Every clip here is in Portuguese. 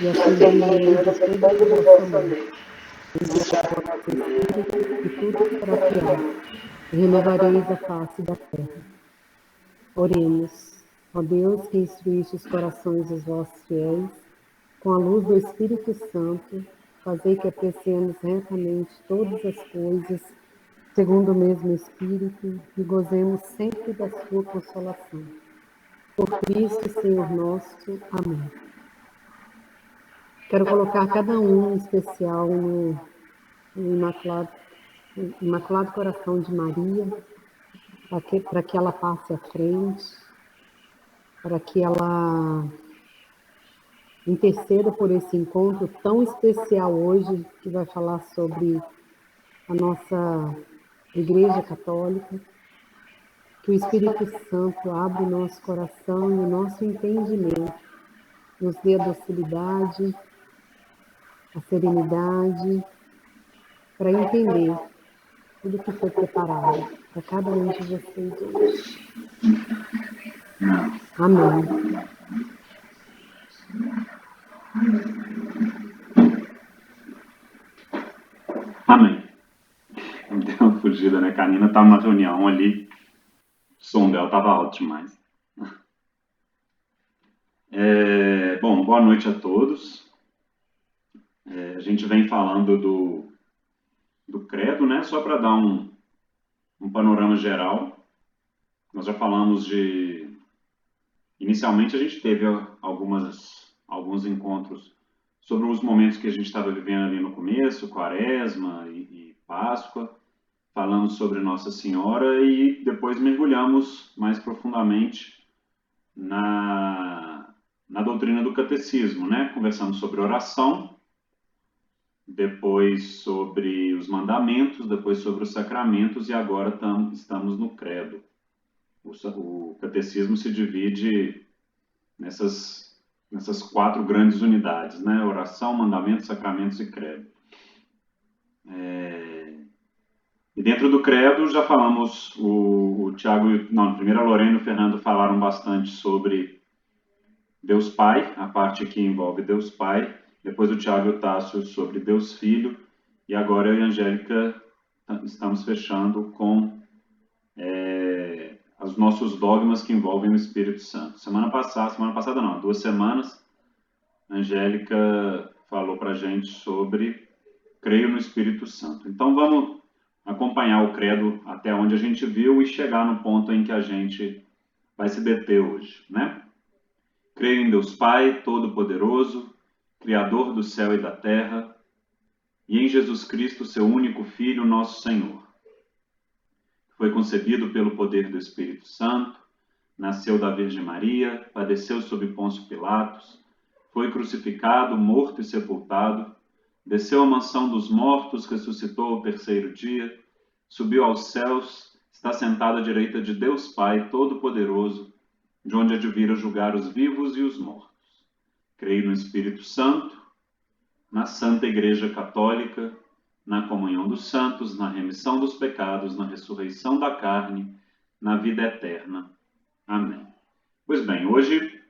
e acendei neles fogo do vosso amor. Enviai o vosso Espírito, e tudo será criado, e renovareis a face da terra. Oremos. Ó Deus, que instruíste os corações dos vossos fiéis, com a luz do Espírito Santo, fazei que apreciemos retamente todas as coisas, segundo o mesmo Espírito, e gozemos sempre da sua consolação. Por Cristo, Senhor nosso. Amém. Quero colocar cada um em especial no Imaculado Coração de Maria, para que ela passe à frente, para que ela interceda por esse encontro tão especial hoje, que vai falar sobre a nossa Igreja Católica. Que o Espírito Santo abra o nosso coração e o nosso entendimento, nos dê a docilidade, a serenidade, para entender tudo que foi preparado para cada um de vocês hoje. Amém. Amém. Não deu uma fugida, né? A Karina estava numa reunião ali, o som dela estava alto demais. Bom, boa noite a todos. A gente vem falando do credo, né? Só para dar um panorama geral. Nós já falamos Inicialmente a gente teve alguns encontros sobre os momentos que a gente estava vivendo ali no começo, Quaresma e Páscoa. Falamos sobre Nossa Senhora e depois mergulhamos mais profundamente na doutrina do catecismo, né? Conversamos sobre oração, depois sobre os mandamentos, depois sobre os sacramentos e agora estamos no credo. O catecismo se divide nessas 4 grandes unidades, né? Oração, mandamentos, sacramentos e credo. E dentro do credo já falamos, o Tiago, primeiro a Lorena e o Fernando falaram bastante sobre Deus Pai, a parte que envolve Deus Pai, depois o Tiago e o Tássio sobre Deus Filho, e agora eu e a Angélica estamos fechando com os nossos dogmas que envolvem o Espírito Santo. Semana passada não, 2 semanas, a Angélica falou para a gente sobre creio no Espírito Santo. Então vamos acompanhar o credo até onde a gente viu e chegar no ponto em que a gente vai se deter hoje, né? Creio em Deus Pai, Todo-Poderoso, Criador do céu e da terra, e em Jesus Cristo, seu único Filho, nosso Senhor. Foi concebido pelo poder do Espírito Santo, nasceu da Virgem Maria, padeceu sob Pôncio Pilatos, foi crucificado, morto e sepultado, desceu à mansão dos mortos, ressuscitou ao 3º dia, subiu aos céus, está sentado à direita de Deus Pai, Todo-Poderoso, de onde há de vir a julgar os vivos e os mortos. Creio no Espírito Santo, na Santa Igreja Católica, na comunhão dos santos, na remissão dos pecados, na ressurreição da carne, na vida eterna. Amém. Pois bem, hoje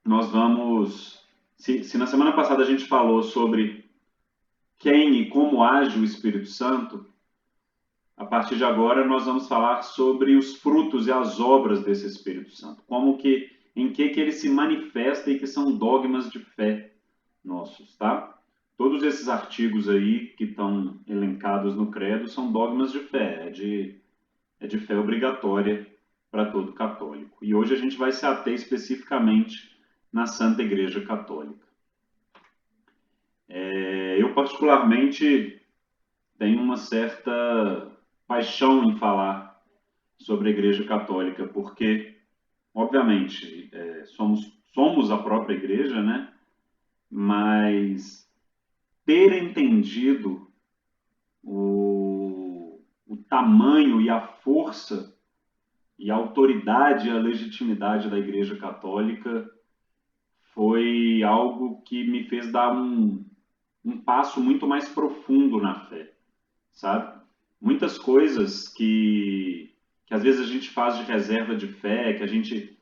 nós vamos... Se na semana passada a gente falou sobre quem e como age o Espírito Santo, a partir de agora nós vamos falar sobre os frutos e as obras desse Espírito Santo, em que ele se manifesta e que são dogmas de fé nossos, tá? Todos esses artigos aí que estão elencados no credo são dogmas de fé, é de fé obrigatória para todo católico. E hoje a gente vai se ater especificamente na Santa Igreja Católica. Eu particularmente tenho uma certa paixão em falar sobre a Igreja Católica, porque, obviamente, somos a própria Igreja, né? Mas ter entendido o tamanho e a força e a autoridade e a legitimidade da Igreja Católica foi algo que me fez dar um passo muito mais profundo na fé, sabe? Muitas coisas que às vezes a gente faz de reserva de fé, que a gente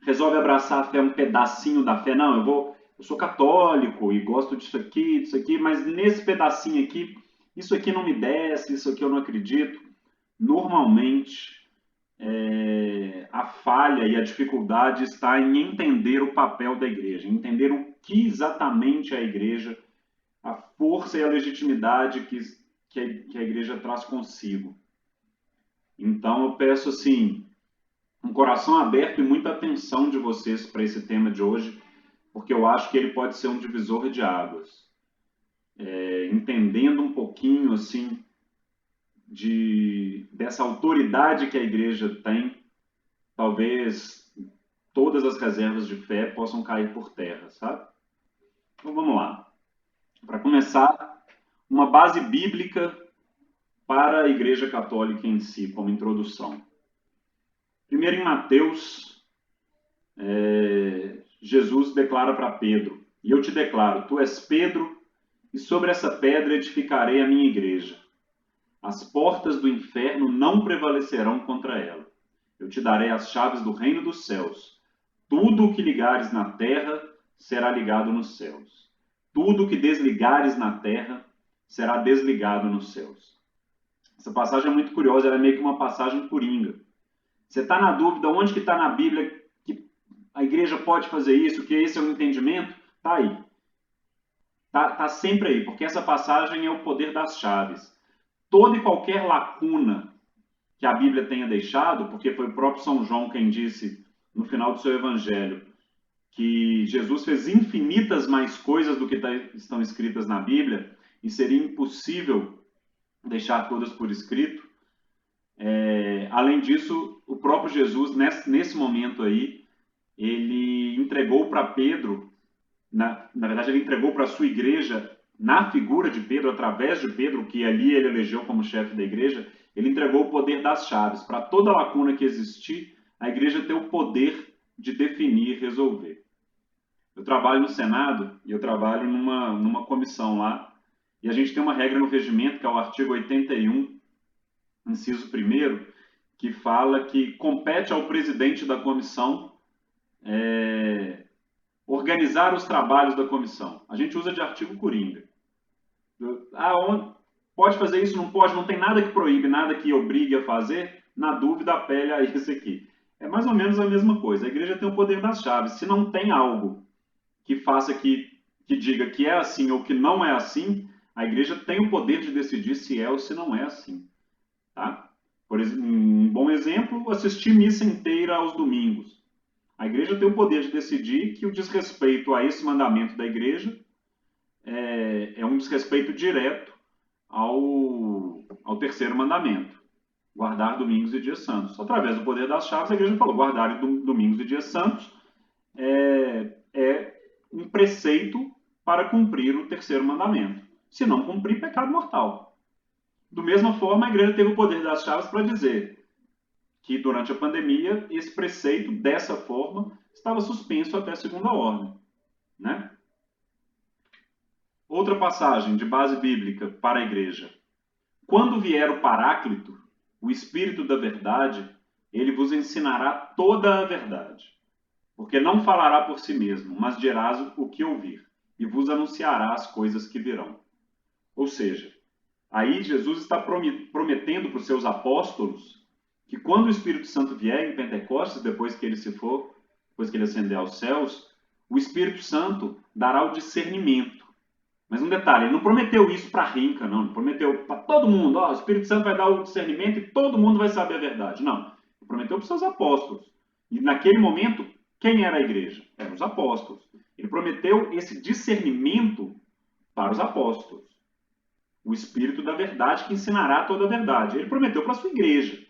resolve abraçar a fé, um pedacinho da fé. Não, eu sou católico e gosto disso aqui, mas nesse pedacinho aqui, isso aqui não me desce, isso aqui eu não acredito. Normalmente, a falha e a dificuldade está em entender o papel da igreja, em entender o que exatamente é a igreja, a força e a legitimidade que a igreja traz consigo. Então, eu peço assim, um coração aberto e muita atenção de vocês para esse tema de hoje, porque eu acho que ele pode ser um divisor de águas. Entendendo um pouquinho assim dessa autoridade que a igreja tem, talvez todas as reservas de fé possam cair por terra, sabe? Então vamos lá. Para começar, uma base bíblica para a Igreja Católica em si, como introdução. Primeiro em Mateus, Jesus declara para Pedro, e eu te declaro, tu és Pedro, e sobre essa pedra edificarei a minha igreja. As portas do inferno não prevalecerão contra ela. Eu te darei as chaves do reino dos céus. Tudo o que ligares na terra será ligado nos céus. Tudo o que desligares na terra será desligado nos céus. Essa passagem é muito curiosa, ela é meio que uma passagem coringa. Você está na dúvida onde que está na Bíblia que a igreja pode fazer isso, que esse é o entendimento? Está aí. Está sempre aí, porque essa passagem é o poder das chaves. Toda e qualquer lacuna que a Bíblia tenha deixado, porque foi o próprio São João quem disse no final do seu evangelho que Jesus fez infinitas mais coisas do que estão escritas na Bíblia e seria impossível deixar todas por escrito. Além disso, o próprio Jesus, nesse momento aí, ele entregou para Pedro, na verdade ele entregou para a sua igreja, na figura de Pedro, através de Pedro, que ali ele elegeu como chefe da igreja, ele entregou o poder das chaves. Para toda lacuna que existir, a igreja tem o poder de definir e resolver. Eu trabalho no Senado e eu trabalho numa comissão lá, e a gente tem uma regra no regimento, que é o artigo 81, inciso 1º, que fala que compete ao presidente da comissão organizar os trabalhos da comissão. A gente usa de artigo coringa. Pode fazer isso, não pode, não tem nada que proíbe, nada que obrigue a fazer, na dúvida apele a isso aqui. É mais ou menos a mesma coisa. A igreja tem o poder das chaves. Se não tem algo que faça que diga que é assim ou que não é assim, a igreja tem o poder de decidir se é ou se não é assim. Tá? Por exemplo, um bom exemplo, assistir missa inteira aos domingos. A igreja tem o poder de decidir que o desrespeito a esse mandamento da igreja é um desrespeito direto ao terceiro mandamento, guardar domingos e dias santos. Através do poder das chaves, a igreja falou, guardar domingos e dias santos é um preceito para cumprir o terceiro mandamento. Se não cumprir, pecado mortal. Da mesma forma, a igreja teve o poder das chaves para dizer que durante a pandemia, esse preceito, dessa forma, estava suspenso até segunda ordem. Né? Outra passagem de base bíblica para a igreja. Quando vier o Paráclito, o Espírito da verdade, ele vos ensinará toda a verdade. Porque não falará por si mesmo, mas dirás o que ouvir, e vos anunciará as coisas que virão. Ou seja, aí Jesus está prometendo para os seus apóstolos que quando o Espírito Santo vier em Pentecostes, depois que ele se for, depois que ele ascender aos céus, o Espírito Santo dará o discernimento. Mas um detalhe, ele não prometeu isso para a rinca, não. Ele prometeu para todo mundo, o Espírito Santo vai dar o discernimento e todo mundo vai saber a verdade. Não, ele prometeu para os seus apóstolos. E naquele momento, quem era a igreja? Eram os apóstolos. Ele prometeu esse discernimento para os apóstolos. O Espírito da verdade que ensinará toda a verdade. Ele prometeu para a sua igreja.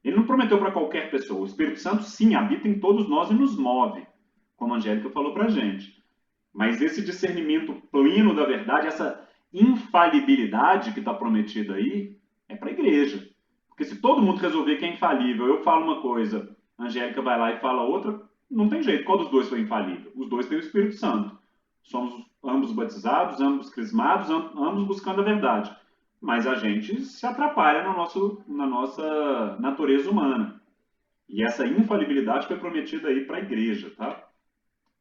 Ele não prometeu para qualquer pessoa. O Espírito Santo, sim, habita em todos nós e nos move, como a Angélica falou para a gente. Mas esse discernimento pleno da verdade, essa infalibilidade que está prometida aí, é para a igreja. Porque se todo mundo resolver que é infalível, eu falo uma coisa, a Angélica vai lá e fala outra, não tem jeito. Qual dos dois foi infalível? Os dois têm o Espírito Santo. Somos ambos batizados, ambos crismados, ambos buscando a verdade. Mas a gente se atrapalha na nossa natureza humana. E essa infalibilidade foi prometida aí para a igreja, tá?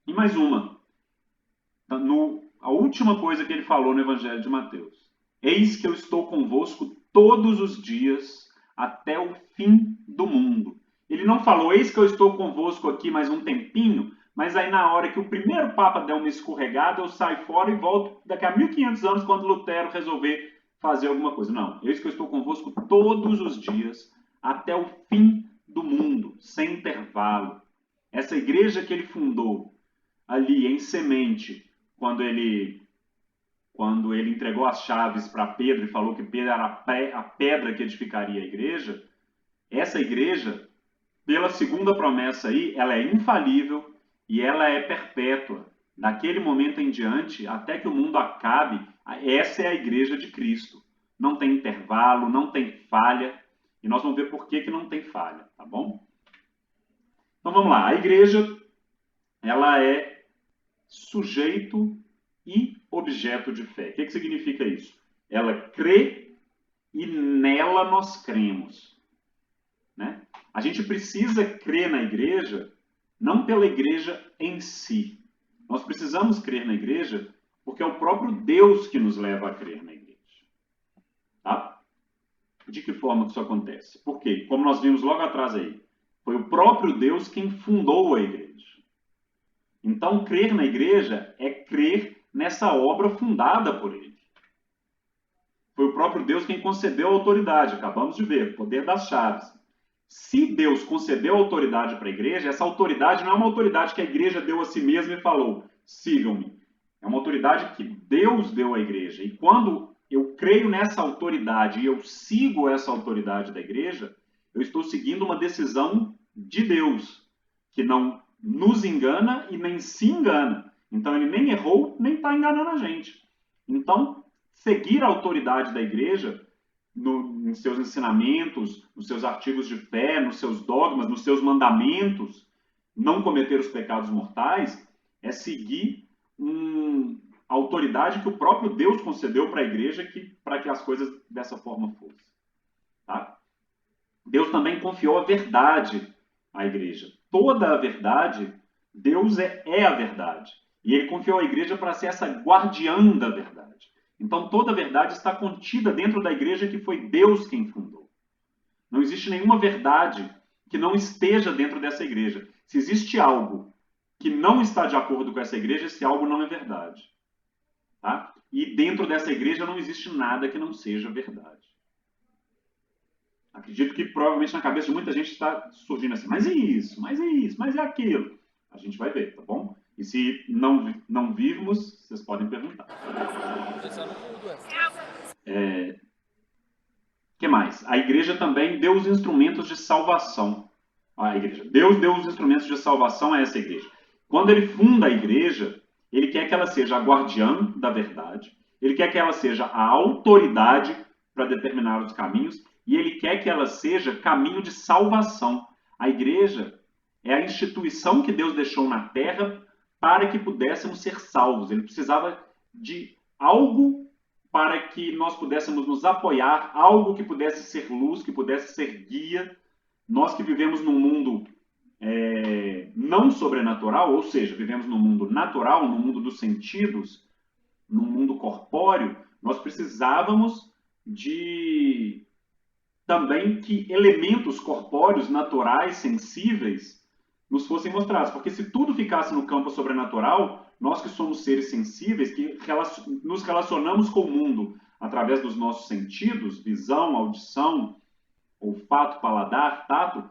E mais uma. A última coisa que ele falou no Evangelho de Mateus. Eis que eu estou convosco todos os dias até o fim do mundo. Ele não falou, eis que eu estou convosco aqui mais um tempinho, mas aí na hora que o primeiro Papa der uma escorregada, eu saio fora e volto daqui a 1500 anos, quando Lutero resolver fazer alguma coisa. Não, eis que eu estou convosco todos os dias até o fim do mundo, sem intervalo. Essa igreja que ele fundou ali em semente, quando ele entregou as chaves para Pedro e falou que Pedro era a pedra que edificaria a igreja, essa igreja, pela segunda promessa aí, ela é infalível e ela é perpétua. Daquele momento em diante, até que o mundo acabe, essa é a igreja de Cristo. Não tem intervalo, não tem falha, e nós vamos ver por que não tem falha, tá bom? Então vamos lá, a igreja, ela é sujeito e objeto de fé. O que significa isso? Ela crê e nela nós cremos. Né? A gente precisa crer na igreja, não pela igreja em si. Nós precisamos crer na igreja porque é o próprio Deus que nos leva a crer na igreja. Tá? De que forma que isso acontece? Porque, como nós vimos logo atrás aí, foi o próprio Deus quem fundou a igreja. Então, crer na igreja é crer nessa obra fundada por ele. Foi o próprio Deus quem concedeu a autoridade, acabamos de ver, o poder das chaves. Se Deus concedeu autoridade para a igreja, essa autoridade não é uma autoridade que a igreja deu a si mesma e falou, sigam-me. É uma autoridade que Deus deu à igreja. E quando eu creio nessa autoridade e eu sigo essa autoridade da igreja, eu estou seguindo uma decisão de Deus, que não nos engana e nem se engana. Então, ele nem errou, nem está enganando a gente. Então, seguir a autoridade da igreja em seus ensinamentos, nos seus artigos de fé, nos seus dogmas, nos seus mandamentos, não cometer os pecados mortais, é seguir a autoridade que o próprio Deus concedeu para a igreja para que as coisas dessa forma fossem. Tá? Deus também confiou a verdade à igreja. Toda a verdade, Deus é a verdade. E ele confiou à igreja para ser essa guardiã da verdade. Então, toda a verdade está contida dentro da igreja que foi Deus quem fundou. Não existe nenhuma verdade que não esteja dentro dessa igreja. Se existe algo que não está de acordo com essa igreja, esse algo não é verdade. Tá? E dentro dessa igreja não existe nada que não seja verdade. Acredito que provavelmente na cabeça de muita gente está surgindo assim, mas é isso, mas é isso, mas é aquilo. A gente vai ver, tá bom? E se não virmos, vocês podem perguntar. Que mais? A igreja também deu os instrumentos de salvação. A igreja. Deus deu os instrumentos de salvação a essa igreja. Quando ele funda a igreja, ele quer que ela seja a guardiã da verdade, ele quer que ela seja a autoridade para determinar os caminhos, e ele quer que ela seja caminho de salvação. A igreja é a instituição que Deus deixou na terra para que pudéssemos ser salvos. Ele precisava de algo para que nós pudéssemos nos apoiar, algo que pudesse ser luz, que pudesse ser guia. Nós que vivemos num mundo não sobrenatural, ou seja, vivemos num mundo natural, num mundo dos sentidos, num mundo corpóreo, nós precisávamos de também que elementos corpóreos, naturais, sensíveis, nos fossem mostrados. Porque se tudo ficasse no campo sobrenatural, nós que somos seres sensíveis, que nos relacionamos com o mundo através dos nossos sentidos, visão, audição, olfato, paladar, tato,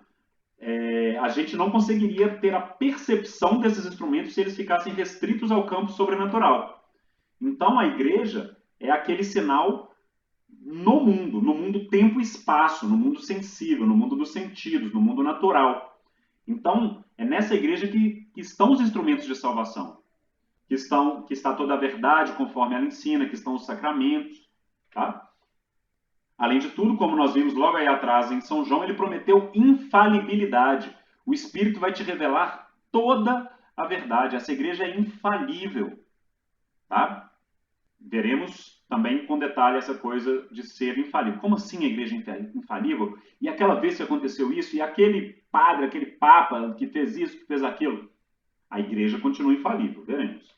a gente não conseguiria ter a percepção desses instrumentos se eles ficassem restritos ao campo sobrenatural. Então, a igreja é aquele sinal no mundo tempo e espaço, no mundo sensível, no mundo dos sentidos, no mundo natural. Então, é nessa igreja que estão os instrumentos de salvação, que está toda a verdade conforme ela ensina, que estão os sacramentos, tá? Além de tudo, como nós vimos logo aí atrás em São João, ele prometeu infalibilidade. O Espírito vai te revelar toda a verdade. Essa igreja é infalível. Tá? Veremos também com detalhe essa coisa de ser infalível. Como assim a igreja é infalível? E aquela vez que aconteceu isso, e aquele padre, aquele papa que fez isso, que fez aquilo. A igreja continua infalível, veremos.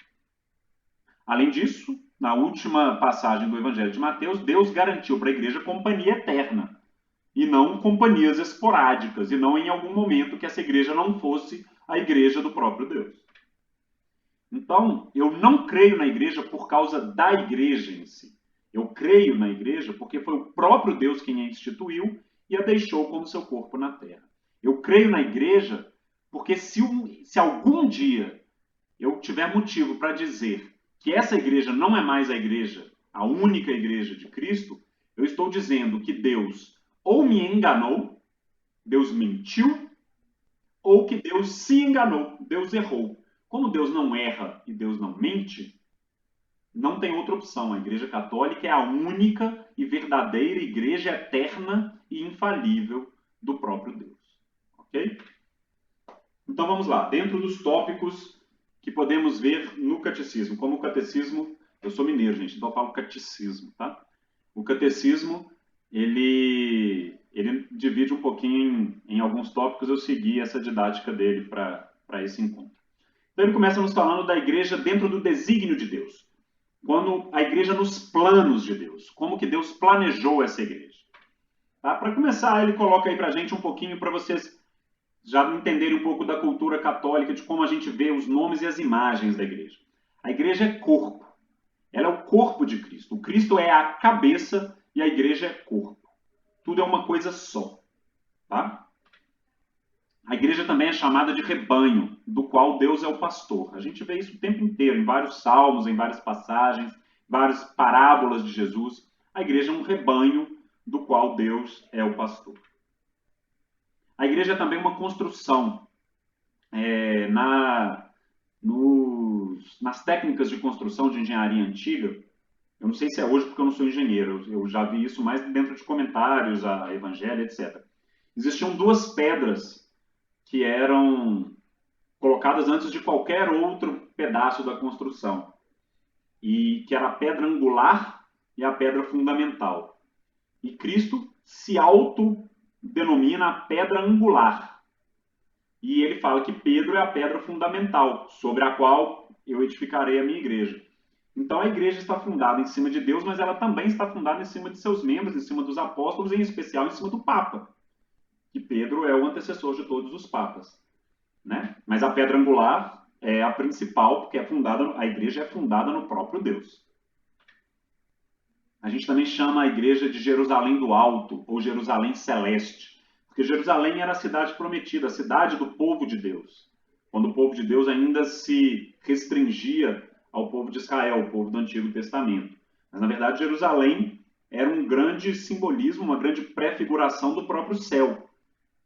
Além disso, na última passagem do Evangelho de Mateus, Deus garantiu para a igreja companhia eterna, e não companhias esporádicas, e não em algum momento que essa igreja não fosse a igreja do próprio Deus. Então, eu não creio na igreja por causa da igreja em si. Eu creio na igreja porque foi o próprio Deus quem a instituiu e a deixou como seu corpo na terra. Eu creio na igreja porque se algum dia eu tiver motivo para dizer que essa igreja não é mais a igreja, a única igreja de Cristo, eu estou dizendo que Deus ou me enganou, Deus mentiu, ou que Deus se enganou, Deus errou. Como Deus não erra e Deus não mente, não tem outra opção. A Igreja Católica é a única e verdadeira igreja eterna e infalível do próprio Deus. Ok? Então vamos lá. Dentro dos tópicos que podemos ver no catecismo. Como o catecismo... Eu sou mineiro, gente, então eu falo catecismo, tá? O catecismo, ele divide um pouquinho em alguns tópicos. Eu segui essa didática dele para esse encontro. Então ele começa nos falando da igreja dentro do desígnio de Deus. Quando a igreja nos planos de Deus. Como que Deus planejou essa igreja. Tá? Para começar, ele coloca aí para a gente um pouquinho, para vocês já entenderem um pouco da cultura católica, de como a gente vê os nomes e as imagens da igreja. A igreja é corpo. Ela é o corpo de Cristo. O Cristo é a cabeça e a igreja é corpo. Tudo é uma coisa só. Tá? A igreja também é chamada de rebanho, do qual Deus é o pastor. A gente vê isso o tempo inteiro, em vários salmos, em várias passagens, várias parábolas de Jesus. A igreja é um rebanho do qual Deus é o pastor. A igreja é também uma construção. Nas técnicas de construção de engenharia antiga, eu não sei se é hoje porque eu não sou engenheiro, eu já vi isso mais dentro de comentários, a Evangelho, etc. Existiam duas pedras que eram colocadas antes de qualquer outro pedaço da construção, e que era a pedra angular e a pedra fundamental. E Cristo se autodenomina a pedra angular. E ele fala que Pedro é a pedra fundamental, sobre a qual eu edificarei a minha igreja. Então a igreja está fundada em cima de Deus, mas ela também está fundada em cima de seus membros, em cima dos apóstolos, e em especial em cima do Papa, que Pedro é o antecessor de todos os papas. Né? Mas a pedra angular é a principal, porque a igreja é fundada no próprio Deus. A gente também chama a igreja de Jerusalém do Alto, ou Jerusalém Celeste, porque Jerusalém era a cidade prometida, a cidade do povo de Deus, quando o povo de Deus ainda se restringia ao povo de Israel, o povo do Antigo Testamento. Mas, na verdade, Jerusalém era um grande simbolismo, uma grande prefiguração do próprio céu,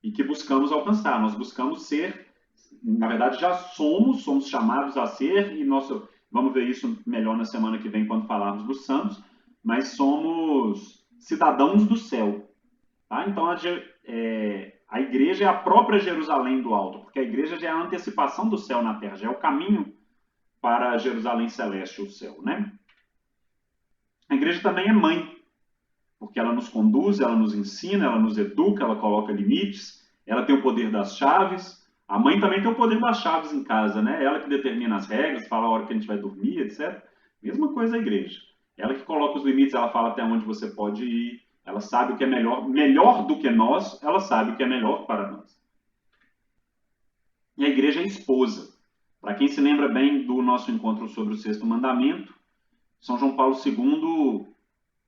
e que buscamos alcançar. Nós buscamos ser, na verdade já somos chamados a ser, e vamos ver isso melhor na semana que vem quando falarmos dos santos, mas somos cidadãos do céu. Tá? Então a igreja é a própria Jerusalém do Alto, porque a igreja já é a antecipação do céu na terra, já é o caminho para Jerusalém Celeste, o céu. Né? A igreja também é mãe, porque ela nos conduz, ela nos ensina, ela nos educa, ela coloca limites, ela tem o poder das chaves. A mãe também tem o poder das chaves em casa, né? Ela que determina as regras, fala a hora que a gente vai dormir, etc. Mesma coisa a igreja. Ela que coloca os limites, ela fala até onde você pode ir, ela sabe o que é melhor do que nós, ela sabe o que é melhor para nós. E a igreja é esposa. Para quem se lembra bem do nosso encontro sobre o sexto mandamento, São João Paulo II,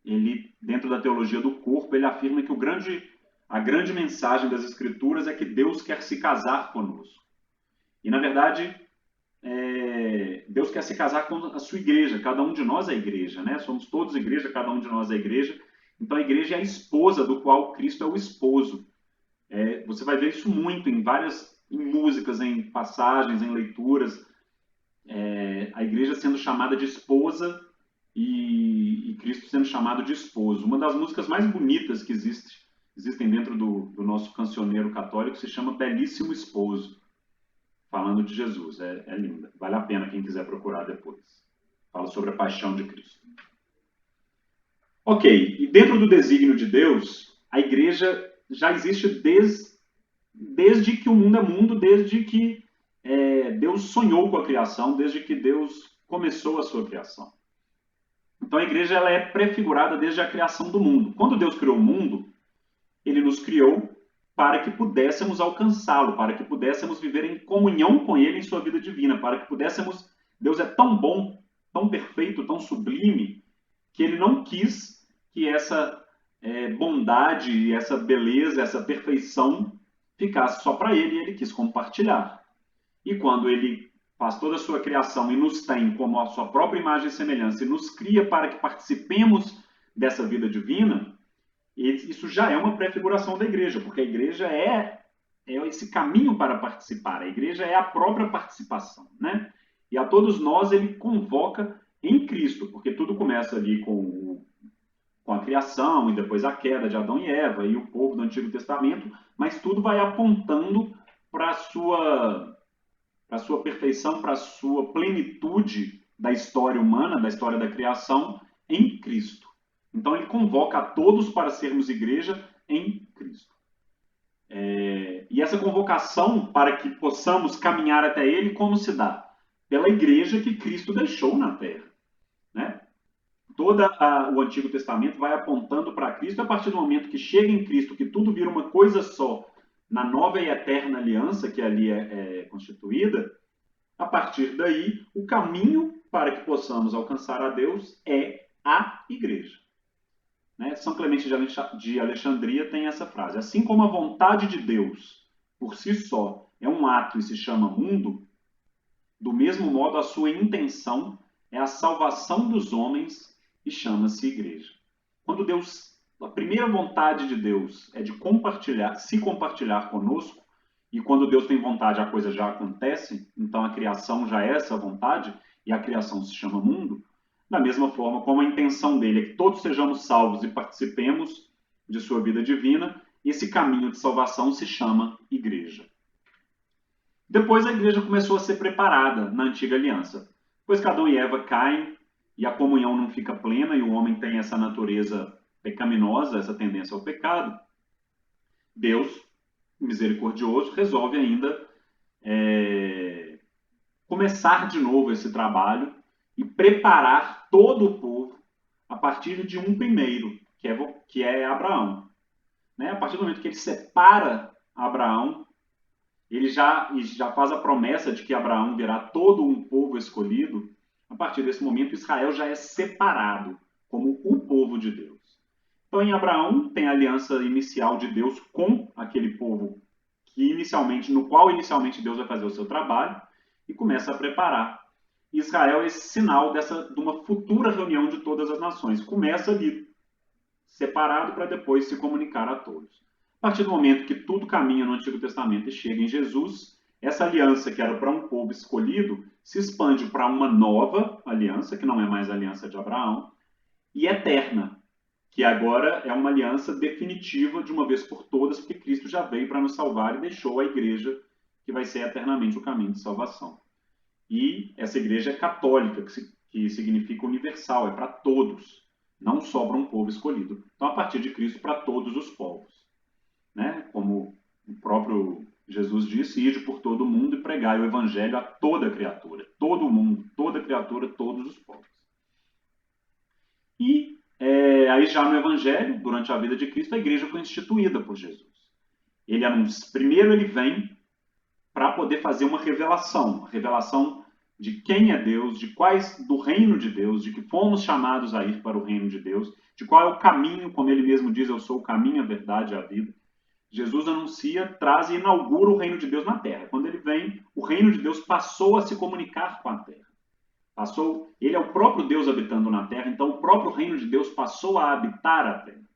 ele, dentro da teologia do corpo, ele afirma que a grande mensagem das Escrituras é que Deus quer se casar conosco. E, na verdade, Deus quer se casar com a sua igreja. Cada um de nós é igreja, né? Somos todos igreja, cada um de nós é igreja. Então, a igreja é a esposa do qual Cristo é o esposo. Você vai ver isso muito em músicas, em passagens, em leituras. A igreja sendo chamada de esposa e Cristo sendo chamado de esposo. Uma das músicas mais bonitas que existem dentro do nosso cancioneiro católico se chama Belíssimo Esposo, falando de Jesus. É linda. Vale a pena quem quiser procurar depois. Fala sobre a paixão de Cristo. Ok, e dentro do desígnio de Deus, a igreja já existe desde que o mundo é mundo, desde que Deus sonhou com a criação, desde que Deus começou a sua criação. Então a igreja ela é prefigurada desde a criação do mundo. Quando Deus criou o mundo, ele nos criou para que pudéssemos alcançá-lo, para que pudéssemos viver em comunhão com ele em sua vida divina, para que pudéssemos... Deus é tão bom, tão perfeito, tão sublime, que ele não quis que essa bondade, essa beleza, essa perfeição ficasse só para ele, e ele quis compartilhar. E quando ele faz toda a sua criação e nos tem como a sua própria imagem e semelhança e nos cria para que participemos dessa vida divina, isso já é uma prefiguração da igreja, porque a igreja é esse caminho para participar, a igreja é a própria participação, né? E a todos nós ele convoca em Cristo, porque tudo começa ali com a criação e depois a queda de Adão e Eva e o povo do Antigo Testamento, mas tudo vai apontando para a sua perfeição, para a sua plenitude da história humana, da história da criação em Cristo. Então ele convoca a todos para sermos igreja em Cristo. E essa convocação para que possamos caminhar até ele, como se dá? Pela igreja que Cristo deixou na terra, né? Todo o Antigo Testamento vai apontando para Cristo. A partir do momento que chega em Cristo, que tudo vira uma coisa só, na nova e eterna aliança que ali é constituída, a partir daí, o caminho para que possamos alcançar a Deus é a igreja. Né? São Clemente de Alexandria tem essa frase: assim como a vontade de Deus, por si só, é um ato e se chama mundo, do mesmo modo a sua intenção é a salvação dos homens e chama-se igreja. Quando a primeira vontade de Deus é de se compartilhar conosco, e quando Deus tem vontade, a coisa já acontece, então a criação já é essa vontade, e a criação se chama mundo, da mesma forma como a intenção dele é que todos sejamos salvos e participemos de sua vida divina, esse caminho de salvação se chama igreja. Depois a igreja começou a ser preparada na antiga aliança. Depois que Adão e Eva caem, e a comunhão não fica plena, e o homem tem essa natureza pecaminosa, essa tendência ao pecado, Deus, misericordioso, resolve ainda começar de novo esse trabalho e preparar todo o povo a partir de um primeiro, que é Abraão. Né? A partir do momento que ele separa Abraão, ele já faz a promessa de que Abraão virá todo um povo escolhido. A partir desse momento, Israel já é separado como o povo de Deus. Então, em Abraão, tem a aliança inicial de Deus com aquele povo no qual inicialmente Deus vai fazer o seu trabalho e começa a preparar. Israel é esse sinal de uma futura reunião de todas as nações. Começa ali, separado, para depois se comunicar a todos. A partir do momento que tudo caminha no Antigo Testamento e chega em Jesus, essa aliança que era para um povo escolhido se expande para uma nova aliança, que não é mais a aliança de Abraão, e eterna, que agora é uma aliança definitiva de uma vez por todas, porque Cristo já veio para nos salvar e deixou a igreja, que vai ser eternamente o caminho de salvação. E essa igreja é católica, que significa universal, é para todos, não só para um povo escolhido. Então, a partir de Cristo, para todos os povos. Né? Como o próprio Jesus disse: ide por todo o mundo e pregai o evangelho a toda criatura, todo o mundo, toda criatura, todos os povos. E aí já no evangelho, durante a vida de Cristo, a igreja foi instituída por Jesus. Primeiro ele vem para poder fazer uma revelação de quem é Deus, do reino de Deus, de que fomos chamados a ir para o reino de Deus, de qual é o caminho, como ele mesmo diz: eu sou o caminho, a verdade e a vida. Jesus anuncia, traz e inaugura o reino de Deus na terra. Quando ele vem, o reino de Deus passou a se comunicar com a terra. Ele é o próprio Deus habitando na terra, então o próprio reino de Deus passou a habitar a terra.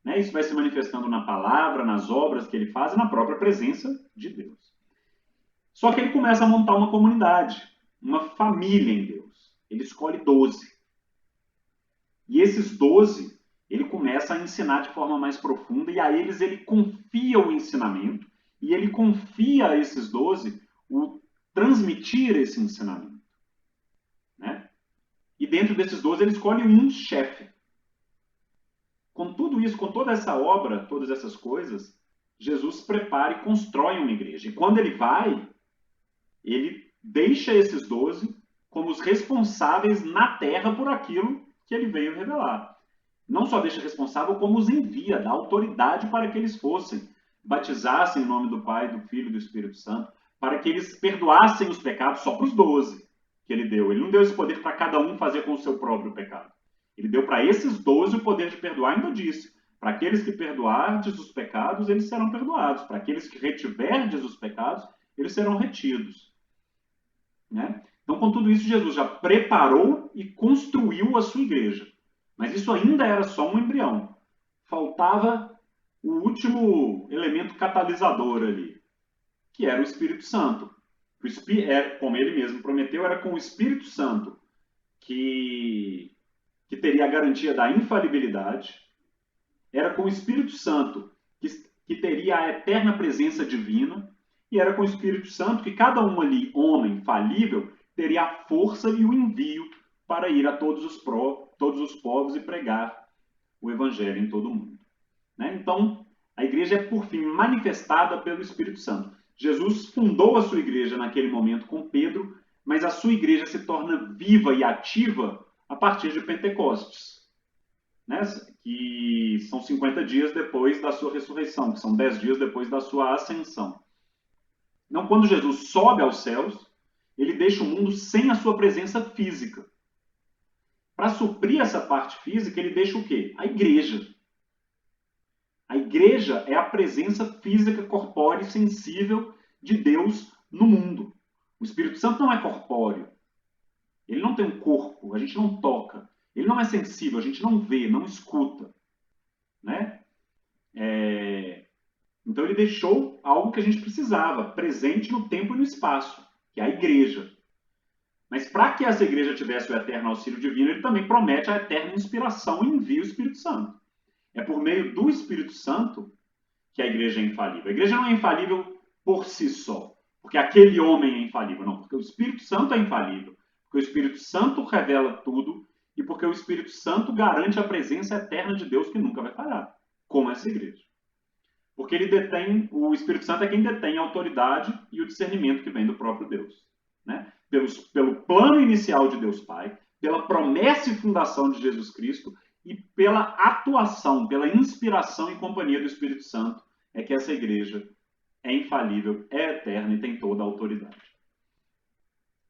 Né? Isso vai se manifestando na palavra, nas obras que ele faz e na própria presença de Deus. Só que ele começa a montar uma comunidade, uma família em Deus. Ele escolhe 12. E esses 12... ele começa a ensinar de forma mais profunda, e a eles ele confia o ensinamento, e ele confia a esses 12 o transmitir esse ensinamento. Né? E dentro desses 12 ele escolhe um chefe. Com tudo isso, com toda essa obra, todas essas coisas, Jesus prepara e constrói uma igreja. E quando ele vai, ele deixa esses 12 como os responsáveis na terra por aquilo que ele veio revelar. Não só deixa responsável, como os envia, dá autoridade para que eles fossem, batizassem em nome do Pai, do Filho e do Espírito Santo, para que eles perdoassem os pecados só para os 12 que ele deu. Ele não deu esse poder para cada um fazer com o seu próprio pecado. Ele deu para esses 12 o poder de perdoar, ainda disse: para aqueles que perdoardes os pecados, eles serão perdoados. Para aqueles que retiverdes os pecados, eles serão retidos. Né? Então, com tudo isso, Jesus já preparou e construiu a sua igreja. Mas isso ainda era só um embrião. Faltava o último elemento catalisador ali, que era o Espírito Santo. Como ele mesmo prometeu, era com o Espírito Santo que teria a garantia da infalibilidade. Era com o Espírito Santo que teria a eterna presença divina. E era com o Espírito Santo que cada um ali, homem falível, teria a força e o envio para ir a todos os povos e pregar o Evangelho em todo o mundo. Né? Então, a igreja é, por fim, manifestada pelo Espírito Santo. Jesus fundou a sua igreja naquele momento com Pedro, mas a sua igreja se torna viva e ativa a partir de Pentecostes, né? Que são 50 dias depois da sua ressurreição, que são 10 dias depois da sua ascensão. Então, quando Jesus sobe aos céus, ele deixa o mundo sem a sua presença física. Para suprir essa parte física, ele deixa o quê? A igreja. A igreja é a presença física, corpórea e sensível de Deus no mundo. O Espírito Santo não é corpóreo. Ele não tem um corpo, a gente não toca. Ele não é sensível, a gente não vê, não escuta. Né? Então ele deixou algo que a gente precisava, presente no tempo e no espaço, que é a igreja. Mas para que essa igreja tivesse o eterno auxílio divino, ele também promete a eterna inspiração e envia o Espírito Santo. É por meio do Espírito Santo que a igreja é infalível. A igreja não é infalível por si só, porque aquele homem é infalível. Não, porque o Espírito Santo é infalível. Porque o Espírito Santo revela tudo e porque o Espírito Santo garante a presença eterna de Deus que nunca vai falhar, como essa igreja. Porque o Espírito Santo é quem detém a autoridade e o discernimento que vem do próprio Deus. Né? Pelo plano inicial de Deus Pai, pela promessa e fundação de Jesus Cristo e pela atuação, pela inspiração e companhia do Espírito Santo, é que essa igreja é infalível, é eterna e tem toda a autoridade.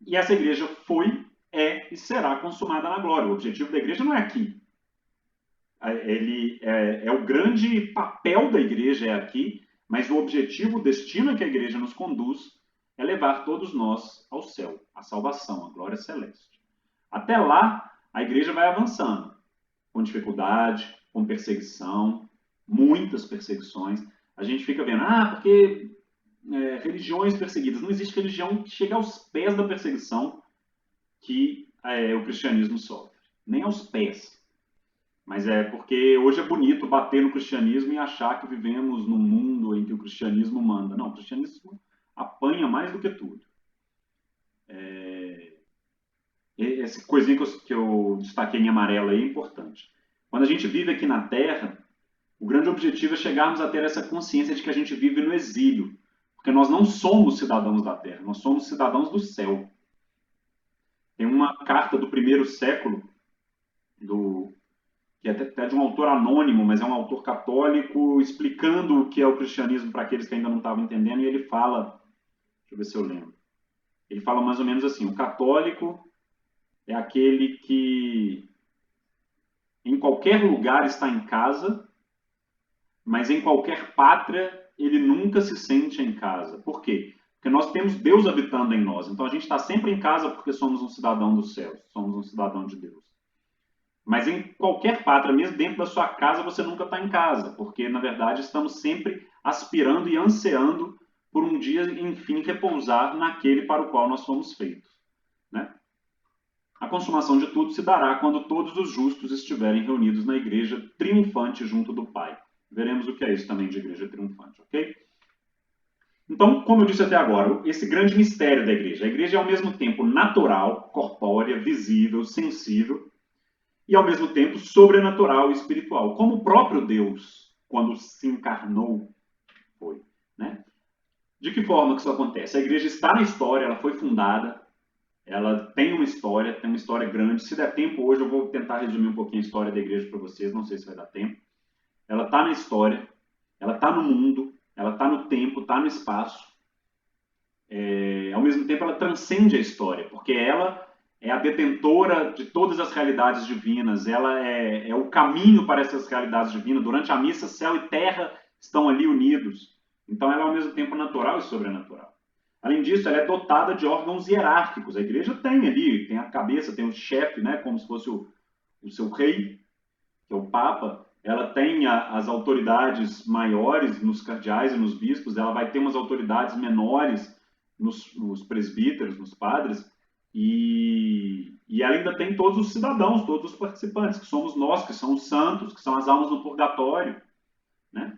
E essa igreja foi, é e será consumada na glória. O objetivo da igreja não é aqui. O grande papel da igreja é aqui, mas o objetivo, o destino a que a igreja nos conduz é levar todos nós ao céu, à salvação, à glória celeste. Até lá, a igreja vai avançando, com dificuldade, com perseguição, muitas perseguições. A gente fica vendo, porque religiões perseguidas. Não existe religião que chegue aos pés da perseguição que o cristianismo sofre. Nem aos pés. Mas é porque hoje é bonito bater no cristianismo e achar que vivemos num mundo em que o cristianismo manda. Não, o cristianismo apanha mais do que tudo. Essa coisinha que eu destaquei em amarelo aí é importante. Quando a gente vive aqui na Terra, o grande objetivo é chegarmos a ter essa consciência de que a gente vive no exílio. Porque nós não somos cidadãos da Terra, nós somos cidadãos do céu. Tem uma carta do primeiro século, que é até de um autor anônimo, mas é um autor católico, explicando o que é o cristianismo para aqueles que ainda não estavam entendendo, e ele fala, deixa eu ver se eu lembro, ele fala mais ou menos assim: o católico é aquele que em qualquer lugar está em casa, mas em qualquer pátria ele nunca se sente em casa. Por quê? Porque nós temos Deus habitando em nós, então a gente está sempre em casa porque somos um cidadão dos céus, somos um cidadão de Deus. Mas em qualquer pátria, mesmo dentro da sua casa, você nunca está em casa, porque, na verdade, estamos sempre aspirando e ansiando por um dia, enfim, repousar naquele para o qual nós fomos feitos. Né? A consumação de tudo se dará quando todos os justos estiverem reunidos na igreja triunfante junto do Pai. Veremos o que é isso também de igreja triunfante, ok? Então, como eu disse até agora, esse grande mistério da igreja. A igreja é ao mesmo tempo natural, corpórea, visível, sensível, e ao mesmo tempo sobrenatural e espiritual, como o próprio Deus, quando se encarnou, foi. Né? De que forma que isso acontece? A igreja está na história, ela foi fundada, Ela tem uma história grande. Se der tempo, hoje eu vou tentar resumir um pouquinho a história da igreja para vocês, não sei se vai dar tempo. Ela está na história, ela está no mundo, ela está no tempo, está no espaço. Ao mesmo tempo, ela transcende a história, porque ela é a detentora de todas as realidades divinas, ela é o caminho para essas realidades divinas. Durante a missa, céu e terra estão ali unidos. Então, ela é ao mesmo tempo natural e sobrenatural. Além disso, ela é dotada de órgãos hierárquicos. A igreja tem ali, tem a cabeça, tem o chefe, né, como se fosse o seu rei, que é o Papa. Ela tem as autoridades maiores nos cardeais e nos bispos, ela vai ter umas autoridades menores nos presbíteros, nos padres, e ela ainda tem todos os cidadãos, todos os participantes, que somos nós, que são os santos, que são as almas do purgatório, né?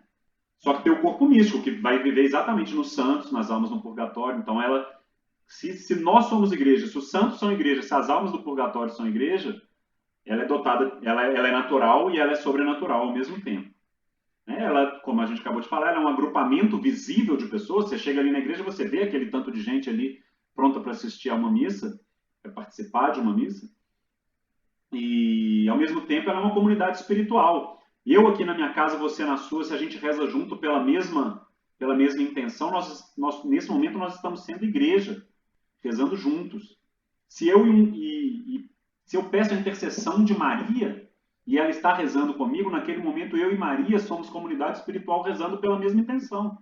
Só que tem o corpo místico, que vai viver exatamente nos santos, nas almas no purgatório. Então, se nós somos igreja, se os santos são igreja, se as almas do purgatório são igreja, ela é dotada, ela é natural e ela é sobrenatural ao mesmo tempo. Ela, como a gente acabou de falar, ela é um agrupamento visível de pessoas. Você chega ali na igreja, você vê aquele tanto de gente ali pronta para assistir a uma missa, para participar de uma missa. E, ao mesmo tempo, ela é uma comunidade espiritual. Eu aqui na minha casa, você na sua, se a gente reza junto pela mesma intenção, nesse momento nós estamos sendo igreja, rezando juntos. Se eu peço a intercessão de Maria e ela está rezando comigo, naquele momento eu e Maria somos comunidade espiritual rezando pela mesma intenção.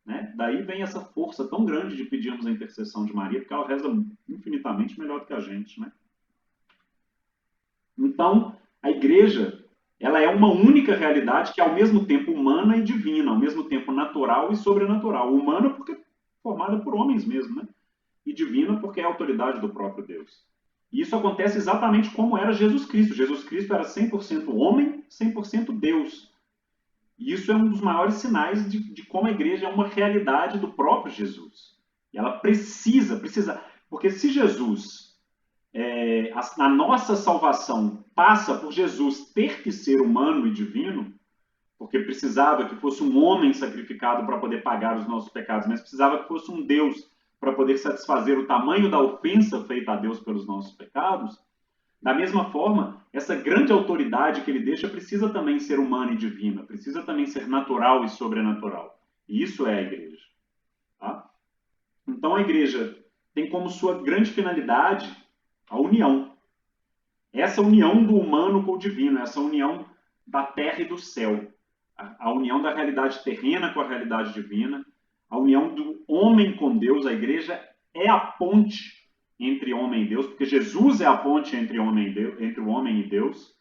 Né? Daí vem essa força tão grande de pedirmos a intercessão de Maria, porque ela reza infinitamente melhor do que a gente. Né? Então, a igreja, ela é uma única realidade que é ao mesmo tempo humana e divina, ao mesmo tempo natural e sobrenatural. Humana porque é formada por homens mesmo, né? E divina porque é a autoridade do próprio Deus. E isso acontece exatamente como era Jesus Cristo. Jesus Cristo era 100% homem, 100% Deus. E isso é um dos maiores sinais de como a igreja é uma realidade do próprio Jesus. E ela precisa, porque se Jesus, a nossa salvação passa por Jesus ter que ser humano e divino, porque precisava que fosse um homem sacrificado para poder pagar os nossos pecados, mas precisava que fosse um Deus para poder satisfazer o tamanho da ofensa feita a Deus pelos nossos pecados. Da mesma forma, essa grande autoridade que ele deixa precisa também ser humana e divina, precisa também ser natural e sobrenatural. E isso é a igreja. Tá? Então a igreja tem como sua grande finalidade a união. Essa união do humano com o divino, essa união da terra e do céu. A união da realidade terrena com a realidade divina, a união do homem com Deus. A igreja é a ponte entre homem e Deus, porque Jesus é a ponte entre o homem e Deus.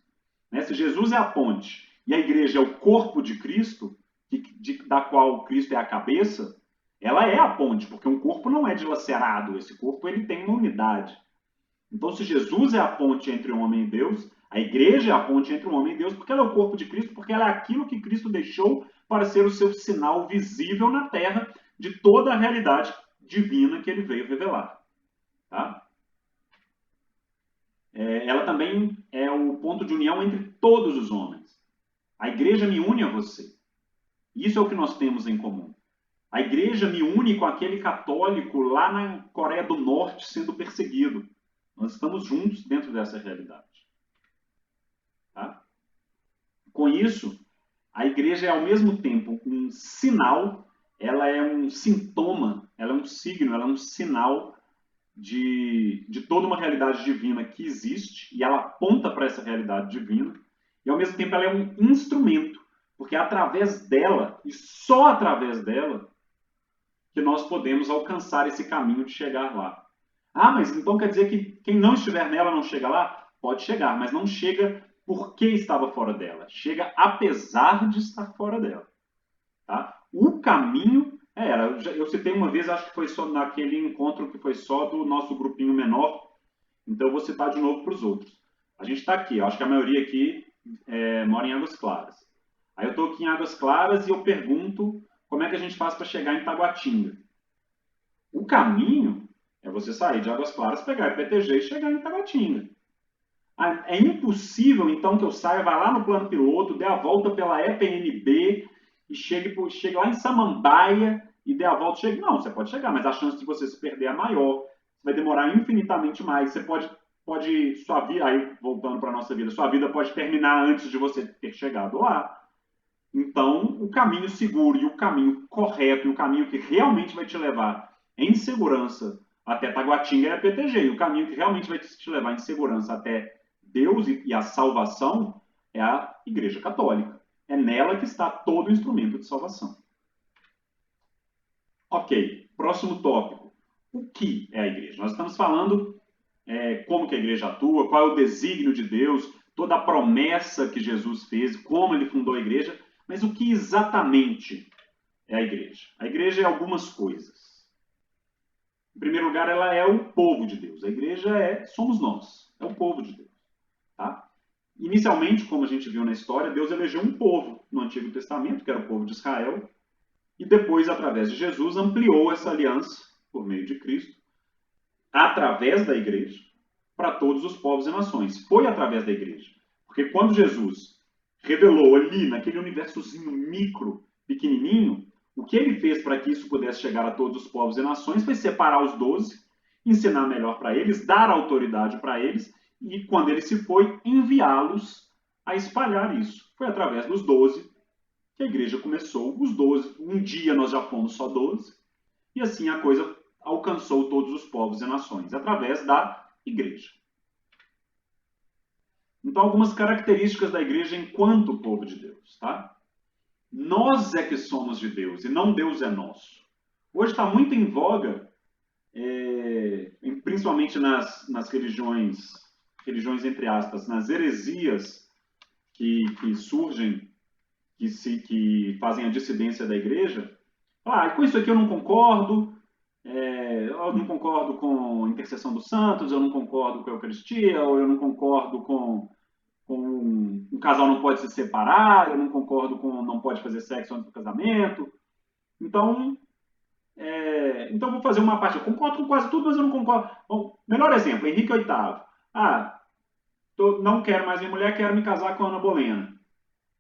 Né? Se Jesus é a ponte e a igreja é o corpo de Cristo, da qual Cristo é a cabeça, ela é a ponte, porque um corpo não é dilacerado, esse corpo ele tem uma unidade. Então, se Jesus é a ponte entre o homem e Deus, a igreja é a ponte entre o homem e Deus, porque ela é o corpo de Cristo, porque ela é aquilo que Cristo deixou para ser o seu sinal visível na terra de toda a realidade divina que ele veio revelar. Tá? Ela também é o ponto de união entre todos os homens. A igreja me une a você. Isso é o que nós temos em comum. A igreja me une com aquele católico lá na Coreia do Norte sendo perseguido. Nós estamos juntos dentro dessa realidade. Tá? Com isso, a igreja é ao mesmo tempo um sinal, ela é um sintoma, ela é um signo, ela é um sinal de toda uma realidade divina que existe, e ela aponta para essa realidade divina, e ao mesmo tempo ela é um instrumento, porque é através dela, e só através dela, que nós podemos alcançar esse caminho de chegar lá. Ah, mas então quer dizer que quem não estiver nela não chega lá? Pode chegar, mas não chega porque estava fora dela. Chega apesar de estar fora dela. Tá? O caminho eu citei uma vez, acho que foi só naquele encontro que foi só do nosso grupinho menor, então eu vou citar de novo para os outros. A gente está aqui, acho que a maioria aqui mora em Águas Claras. Aí eu estou aqui em Águas Claras e eu pergunto como é que a gente faz para chegar em Taguatinga. O caminho é você sair de Águas Claras, pegar a IPTG e chegar em Taguatinga. É impossível, então, que eu saia, vá lá no plano piloto, dê a volta pela EPNB e chegue lá em Samambaia e dê a volta. Não, você pode chegar, mas a chance de você se perder é maior. vai demorar infinitamente mais. Você pode sua vida, aí voltando para a nossa vida, sua vida pode terminar antes de você ter chegado lá. Então, o caminho seguro e o caminho correto e o caminho que realmente vai te levar em segurança até Taguatinga é a PTG. E o caminho que realmente vai te levar em segurança até Deus e a salvação é a Igreja Católica. É nela que está todo o instrumento de salvação. Ok, próximo tópico. O que é a igreja? Nós estamos falando como que a igreja atua, qual é o desígnio de Deus, toda a promessa que Jesus fez, como ele fundou a igreja, mas o que exatamente é a igreja? A igreja é algumas coisas. Em primeiro lugar, ela é o povo de Deus. A igreja somos nós, é o povo de Deus. Tá? Inicialmente, como a gente viu na história, Deus elegeu um povo no Antigo Testamento, que era o povo de Israel, e depois, através de Jesus, ampliou essa aliança, por meio de Cristo, através da igreja, para todos os povos e nações. Foi através da igreja. Porque quando Jesus revelou ali, naquele universozinho micro, pequenininho, o que ele fez para que isso pudesse chegar a todos os povos e nações foi separar os 12, ensinar melhor para eles, dar autoridade para eles, e quando ele se foi, enviá-los a espalhar isso. Foi através dos 12 que a igreja começou, os 12. Um dia nós já fomos só 12, e assim a coisa alcançou todos os povos e nações, através da igreja. Então, algumas características da igreja enquanto povo de Deus, tá? Nós é que somos de Deus, e não Deus é nosso. Hoje está muito em voga, principalmente nas religiões entre aspas, nas heresias que surgem, que fazem a dissidência da igreja. Com isso aqui eu não concordo, eu não concordo com a intercessão dos santos, eu não concordo com a Eucaristia, ou eu não concordo com um casal não pode se separar, eu não concordo com não pode fazer sexo antes do casamento. Então vou fazer uma parte. Eu concordo com quase tudo, mas eu não concordo. Bom, melhor exemplo, Henrique VIII. Não quero mais minha mulher, quero me casar com a Ana Bolena.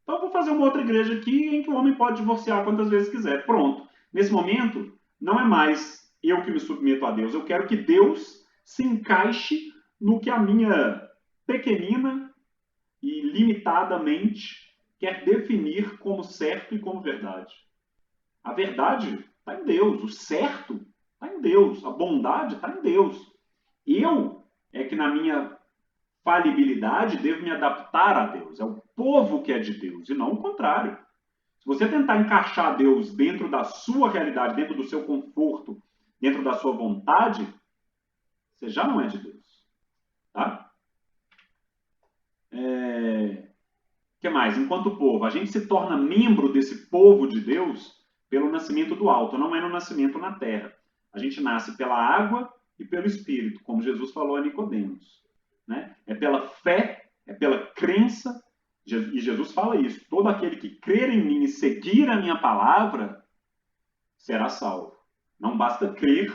Então vou fazer uma outra igreja aqui em que o homem pode divorciar quantas vezes quiser. Pronto. Nesse momento, não é mais eu que me submeto a Deus. Eu quero que Deus se encaixe no que a minha pequenina e limitadamente quer definir como certo e como verdade. A verdade está em Deus. O certo está em Deus. A bondade está em Deus. Eu é que na minha falibilidade devo me adaptar a Deus. É o povo que é de Deus e não o contrário. Se você tentar encaixar Deus dentro da sua realidade, dentro do seu conforto, dentro da sua vontade, você já não é de Deus. Tá? Que mais? Enquanto povo, a gente se torna membro desse povo de Deus pelo nascimento do alto, não é no nascimento na terra. A gente nasce pela água e pelo Espírito, como Jesus falou a Nicodemos. Né? É pela fé, é pela crença, e Jesus fala isso, todo aquele que crer em mim e seguir a minha palavra será salvo. Não basta crer,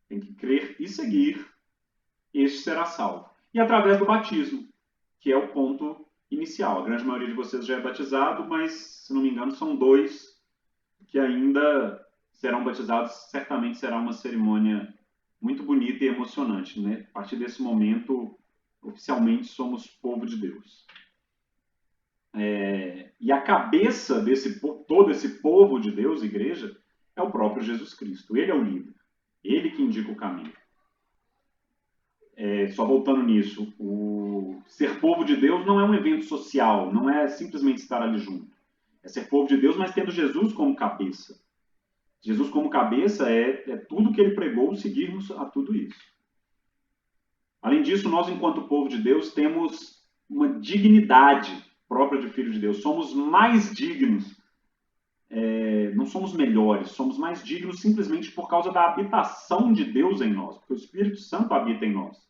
tem que crer e seguir, este será salvo. E através do batismo, que é o ponto inicial. A grande maioria de vocês já é batizado, mas, se não me engano, são 2 que ainda serão batizados. Certamente será uma cerimônia muito bonita e emocionante, né? A partir desse momento, oficialmente somos povo de Deus. E a cabeça todo esse povo de Deus, igreja, é o próprio Jesus Cristo. Ele é o líder. Ele que indica o caminho. Só voltando nisso, o ser povo de Deus não é um evento social, não é simplesmente estar ali junto. É ser povo de Deus, mas tendo Jesus como cabeça. Jesus como cabeça é tudo que ele pregou, seguirmos a tudo isso. Além disso, nós, enquanto povo de Deus, temos uma dignidade própria de filho de Deus. Somos mais dignos, não somos melhores, somos mais dignos simplesmente por causa da habitação de Deus em nós, porque o Espírito Santo habita em nós.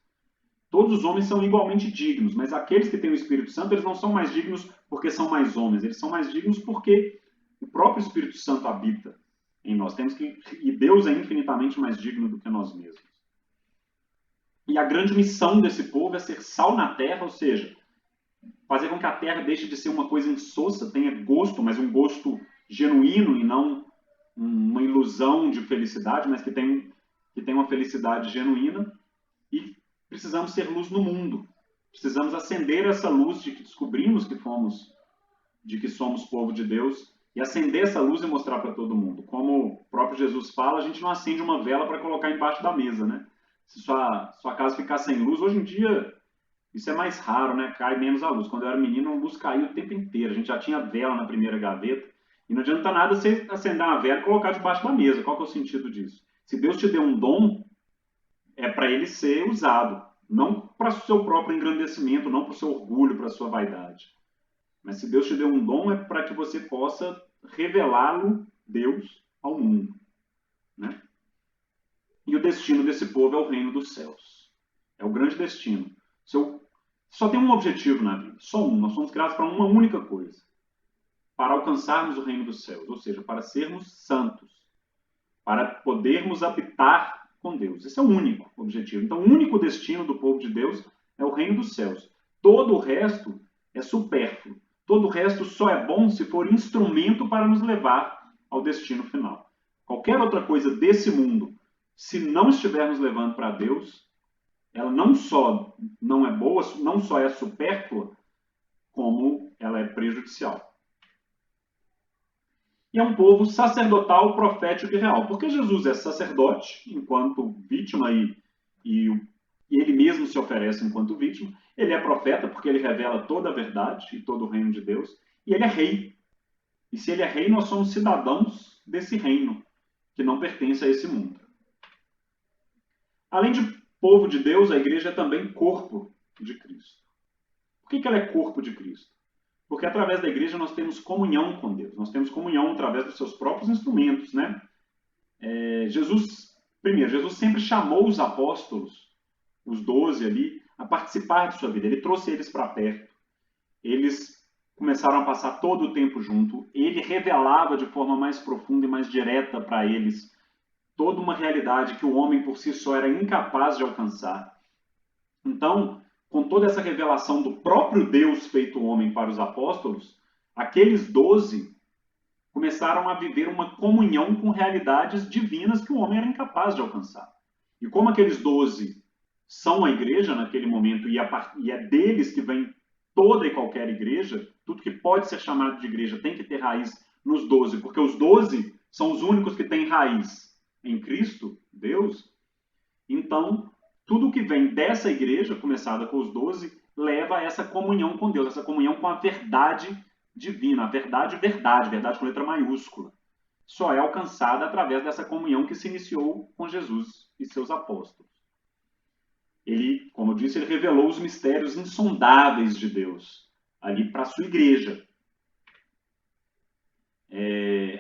Todos os homens são igualmente dignos, mas aqueles que têm o Espírito Santo, eles não são mais dignos porque são mais homens, eles são mais dignos porque o próprio Espírito Santo habita em nós. E Deus é infinitamente mais digno do que nós mesmos. E a grande missão desse povo é ser sal na terra, ou seja, fazer com que a terra deixe de ser uma coisa insossa, tenha gosto, mas um gosto genuíno e não uma ilusão de felicidade, mas que que têm uma felicidade genuína e precisamos ser luz no mundo. Precisamos acender essa luz de que descobrimos de que somos povo de Deus e acender essa luz e mostrar para todo mundo. Como o próprio Jesus fala, a gente não acende uma vela para colocar embaixo da mesa, né? Se sua casa ficar sem luz, hoje em dia isso é mais raro, né? Cai menos a luz. Quando eu era menino, a luz caiu o tempo inteiro. A gente já tinha vela na primeira gaveta. E não adianta nada você acender uma vela e colocar debaixo da mesa. Qual que é o sentido disso? Se Deus te deu um dom, é para ele ser usado. Não para o seu próprio engrandecimento, não para o seu orgulho, para a sua vaidade. Mas se Deus te deu um dom, é para que você possa revelá-lo, Deus, ao mundo. Né? E o destino desse povo é o reino dos céus. É o grande destino. Só tem um objetivo na vida, só um. Nós somos criados para uma única coisa. Para alcançarmos o reino dos céus, ou seja, para sermos santos. Para podermos habitar com Deus. Esse é o único objetivo. Então, o único destino do povo de Deus é o reino dos céus. Todo o resto é supérfluo. Todo o resto só é bom se for instrumento para nos levar ao destino final. Qualquer outra coisa desse mundo, se não estivermos levando para Deus, ela não só não é boa, não só é supérflua, como ela é prejudicial. E é um povo sacerdotal, profético e real. Porque Jesus é sacerdote, enquanto vítima, e ele mesmo se oferece enquanto vítima. Ele é profeta, porque ele revela toda a verdade e todo o reino de Deus. E ele é rei. E se ele é rei, nós somos cidadãos desse reino, que não pertence a esse mundo. Além de povo de Deus, a igreja é também corpo de Cristo. Por que ela é corpo de Cristo? Porque através da igreja nós temos comunhão com Deus. Nós temos comunhão através dos seus próprios instrumentos, né? Jesus sempre chamou os apóstolos, os 12 ali, a participar de sua vida. Ele trouxe eles para perto. Eles começaram a passar todo o tempo junto. Ele revelava de forma mais profunda e mais direta para eles toda uma realidade que o homem por si só era incapaz de alcançar. Então, com toda essa revelação do próprio Deus feito homem para os apóstolos, aqueles 12 começaram a viver uma comunhão com realidades divinas que o homem era incapaz de alcançar. E como aqueles 12 são a igreja naquele momento, e é deles que vem toda e qualquer igreja, tudo que pode ser chamado de igreja tem que ter raiz nos 12, porque os 12 são os únicos que têm raiz em Cristo, Deus. Então, tudo que vem dessa igreja, começada com os 12, leva a essa comunhão com Deus, essa comunhão com a verdade divina, a verdade com letra maiúscula. Só é alcançada através dessa comunhão que se iniciou com Jesus e seus apóstolos. Ele, como eu disse, ele revelou os mistérios insondáveis de Deus ali para a sua igreja.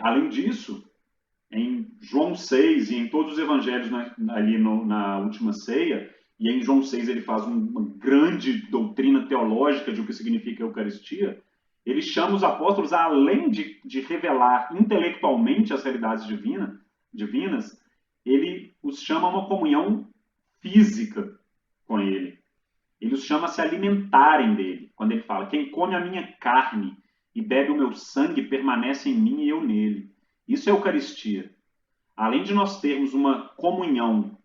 Além disso, em João 6 e em todos os evangelhos ali na última ceia, e em João 6 ele faz uma grande doutrina teológica de o que significa a Eucaristia, ele chama os apóstolos, além de revelar intelectualmente as realidades divinas, ele os chama a uma comunhão física com ele. Ele os chama a se alimentarem dele. Quando ele fala, quem come a minha carne e bebe o meu sangue permanece em mim e eu nele. Isso é Eucaristia. Além de nós termos uma comunhão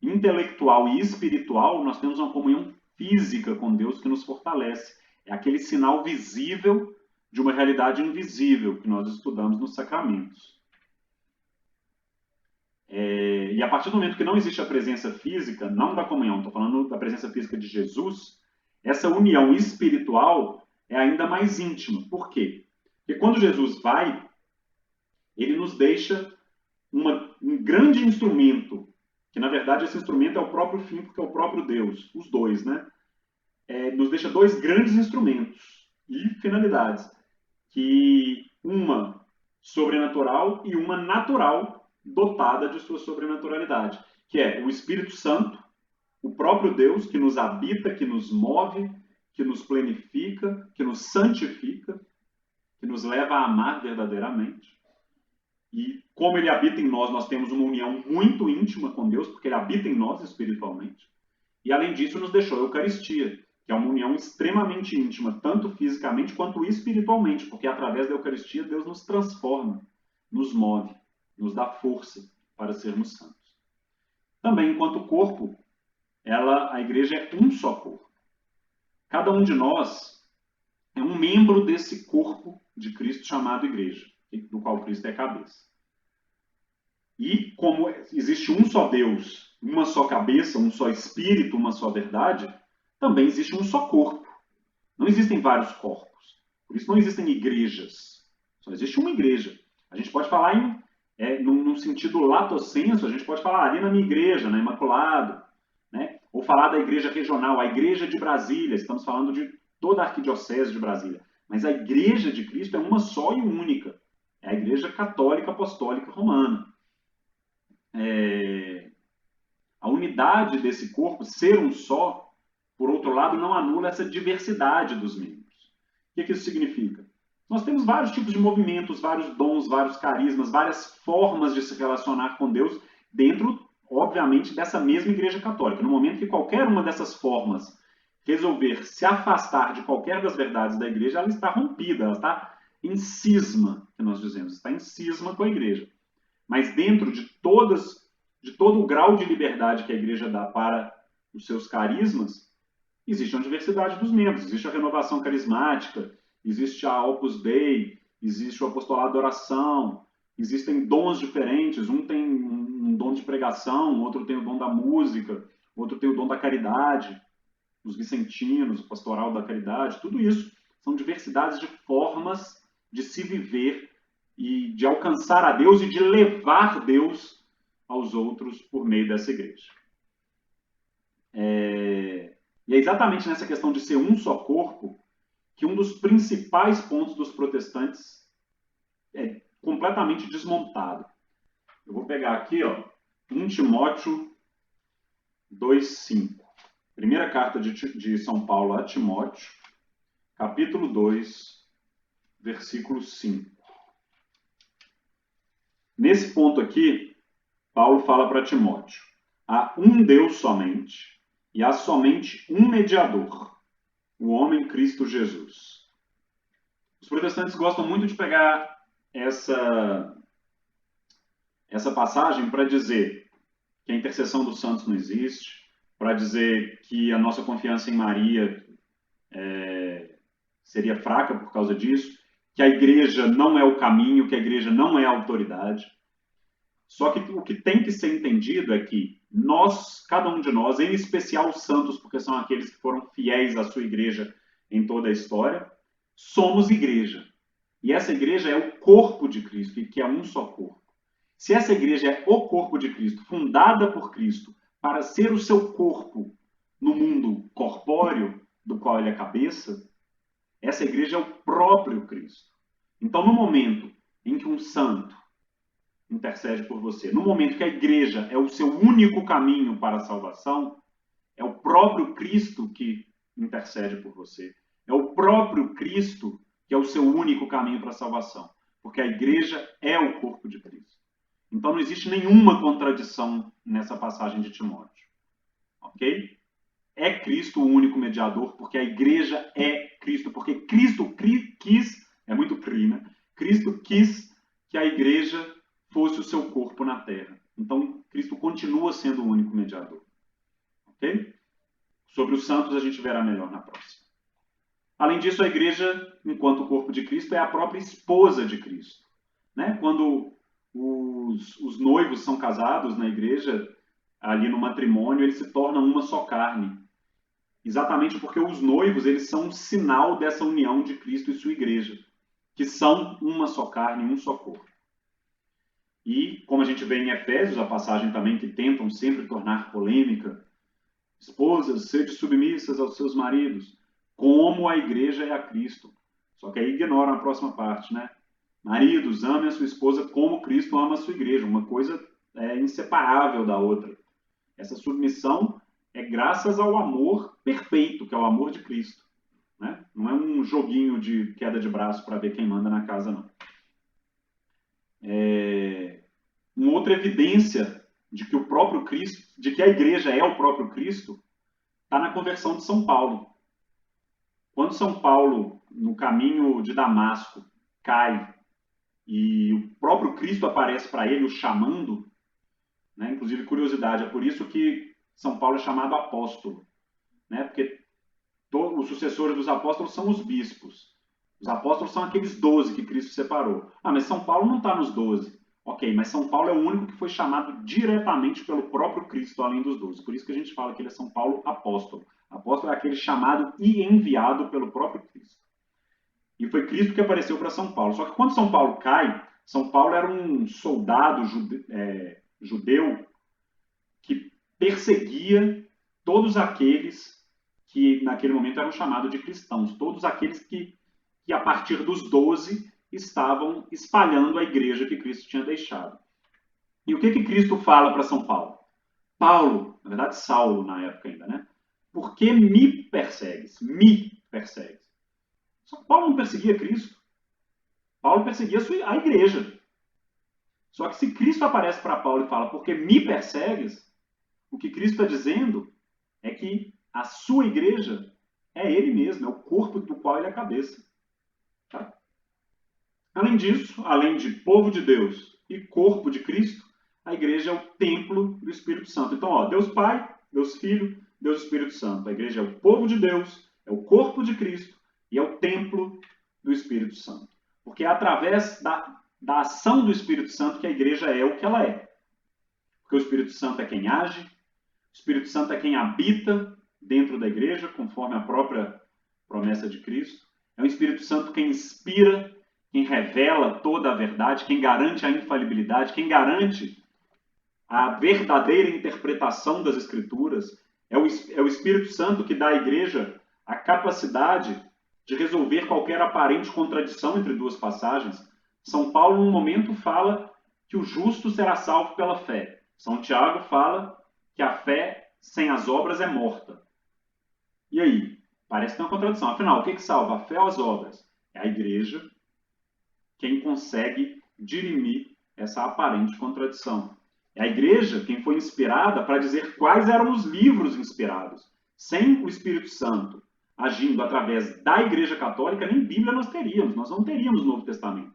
intelectual e espiritual, nós temos uma comunhão física com Deus que nos fortalece. É aquele sinal visível de uma realidade invisível que nós estudamos nos sacramentos. E a partir do momento que não existe a presença física, não da comunhão, estou falando da presença física de Jesus, essa união espiritual é ainda mais íntima. Por quê? Porque quando Jesus vai, ele nos deixa um grande instrumento, que na verdade esse instrumento é o próprio fim, porque é o próprio Deus, os dois, né? Nos deixa dois grandes instrumentos e finalidades, que uma sobrenatural e uma natural, dotada de sua sobrenaturalidade, que é o Espírito Santo, o próprio Deus que nos habita, que nos move, que nos plenifica, que nos santifica, que nos leva a amar verdadeiramente. E como ele habita em nós, nós temos uma união muito íntima com Deus, porque ele habita em nós espiritualmente. E além disso, nos deixou a Eucaristia, que é uma união extremamente íntima, tanto fisicamente quanto espiritualmente, porque através da Eucaristia Deus nos transforma, nos move, nos dá força para sermos santos. também enquanto corpo, a igreja é um só corpo. Cada um de nós é um membro desse corpo de Cristo chamado igreja, do qual Cristo é a cabeça. E como existe um só Deus, uma só cabeça, um só espírito, uma só verdade, também existe um só corpo. Não existem vários corpos. Por isso não existem igrejas. Só existe uma igreja. A gente pode falar num sentido lato sensu, a gente pode falar ali na minha igreja, na Imaculado, né? Ou falar da igreja regional, a igreja de Brasília. Estamos falando de toda a arquidiocese de Brasília. Mas a igreja de Cristo é uma só e única. É a igreja católica apostólica romana. A unidade desse corpo, ser um só, por outro lado, não anula essa diversidade dos membros. O que isso significa? Nós temos vários tipos de movimentos, vários dons, vários carismas, várias formas de se relacionar com Deus dentro, obviamente, dessa mesma Igreja Católica. No momento que qualquer uma dessas formas resolver se afastar de qualquer das verdades da Igreja, ela está rompida, ela está em cisma, que nós dizemos, está em cisma com a Igreja. Mas dentro de todo o grau de liberdade que a Igreja dá para os seus carismas, existe uma diversidade dos membros, existe a renovação carismática, existe a Opus Dei, existe o apostolado da oração, existem dons diferentes, um tem um dom de pregação, outro tem o dom da música, outro tem o dom da caridade, os vicentinos, o pastoral da caridade, tudo isso são diversidades de formas de se viver e de alcançar a Deus e de levar Deus aos outros por meio dessa igreja. E é exatamente nessa questão de ser um só corpo que um dos principais pontos dos protestantes é completamente desmontado. Eu vou pegar aqui, 1 Timóteo 2,5. Primeira carta de São Paulo a Timóteo, capítulo 2, versículo 5. Nesse ponto aqui, Paulo fala para Timóteo: há um Deus somente, e há somente um mediador, o homem Cristo Jesus. Os protestantes gostam muito de pegar essa passagem para dizer que a intercessão dos santos não existe, para dizer que a nossa confiança em Maria seria fraca por causa disso, que a igreja não é o caminho, que a igreja não é a autoridade. Só que o que tem que ser entendido é que nós, cada um de nós, em especial os santos, porque são aqueles que foram fiéis à sua igreja em toda a história, somos igreja. E essa igreja é o corpo de Cristo, que é um só corpo. Se essa igreja é o corpo de Cristo, fundada por Cristo, para ser o seu corpo no mundo corpóreo, do qual ele é cabeça, essa igreja é o próprio Cristo. Então, no momento em que um santo intercede por você, no momento que a igreja é o seu único caminho para a salvação, é o próprio Cristo que intercede por você. É o próprio Cristo que é o seu único caminho para a salvação. Porque a igreja é o corpo de Cristo. Então não existe nenhuma contradição nessa passagem de Timóteo. Ok? É Cristo o único mediador, porque a igreja é Cristo. Porque Cristo quis, é muito cri, né? Cristo quis que a igreja fosse o seu corpo na terra. Então Cristo continua sendo o único mediador. Ok? Sobre os santos a gente verá melhor na próxima. Além disso, a igreja, enquanto corpo de Cristo, é a própria esposa de Cristo. Né? Quando os noivos são casados na igreja, ali no matrimônio, eles se tornam uma só carne. Exatamente porque os noivos, eles são um sinal dessa união de Cristo e sua igreja, que são uma só carne, um só corpo. E, como a gente vê em Efésios, a passagem também que tentam sempre tornar polêmica, esposas, sede submissas aos seus maridos, como a igreja é a Cristo. Só que aí ignoram a próxima parte, né? Maridos, amem a sua esposa como Cristo ama a sua igreja. Uma coisa é inseparável da outra. Essa submissão é graças ao amor perfeito, que é o amor de Cristo. Né? Não é um joguinho de queda de braço para ver quem manda na casa, não. Uma outra evidência de que o próprio Cristo, de que a igreja é o próprio Cristo, está na conversão de São Paulo. Quando São Paulo, no caminho de Damasco, cai e o próprio Cristo aparece para ele, o chamando, né? Inclusive, curiosidade, é por isso que São Paulo é chamado apóstolo, né? Porque os sucessores dos apóstolos são os bispos. Os apóstolos são aqueles 12 que Cristo separou. Ah, mas São Paulo não está nos 12. Ok, mas São Paulo é o único que foi chamado diretamente pelo próprio Cristo, além dos 12. Por isso que a gente fala que ele é São Paulo apóstolo. Apóstolo é aquele chamado e enviado pelo próprio Cristo. E foi Cristo que apareceu para São Paulo. Só que quando São Paulo cai, São Paulo era um soldado judeu que perseguia todos aqueles que naquele momento eram chamados de cristãos, todos aqueles que a partir dos 12 estavam espalhando a igreja que Cristo tinha deixado. E o que Cristo fala para São Paulo? Paulo, na verdade Saulo na época ainda, né? Por que me persegues? Me persegues. Só que Paulo não perseguia Cristo. Paulo perseguia a igreja. Só que se Cristo aparece para Paulo e fala, porque me persegues, o que Cristo está dizendo é que a sua igreja é ele mesmo, é o corpo do qual ele é a cabeça. Tá? Além disso, além de povo de Deus e corpo de Cristo, a igreja é o templo do Espírito Santo. Então, ó, Deus Pai, Deus Filho, Deus Espírito Santo. A igreja é o povo de Deus, é o corpo de Cristo e é o templo do Espírito Santo. Porque é através da ação do Espírito Santo que a igreja é o que ela é. Porque o Espírito Santo é quem age, o Espírito Santo é quem habita dentro da igreja, conforme a própria promessa de Cristo. É o Espírito Santo quem inspira, quem revela toda a verdade, quem garante a infalibilidade, quem garante a verdadeira interpretação das Escrituras. É o Espírito Santo que dá à igreja a capacidade de resolver qualquer aparente contradição entre duas passagens. São Paulo, num momento, fala que o justo será salvo pela fé. São Tiago fala que a fé sem as obras é morta. E aí? Parece que tem uma contradição. Afinal, o que salva? A fé ou as obras? É a igreja quem consegue dirimir essa aparente contradição. É a igreja quem foi inspirada para dizer quais eram os livros inspirados. Sem o Espírito Santo agindo através da Igreja Católica, nem Bíblia nós teríamos. Nós não teríamos Novo Testamento.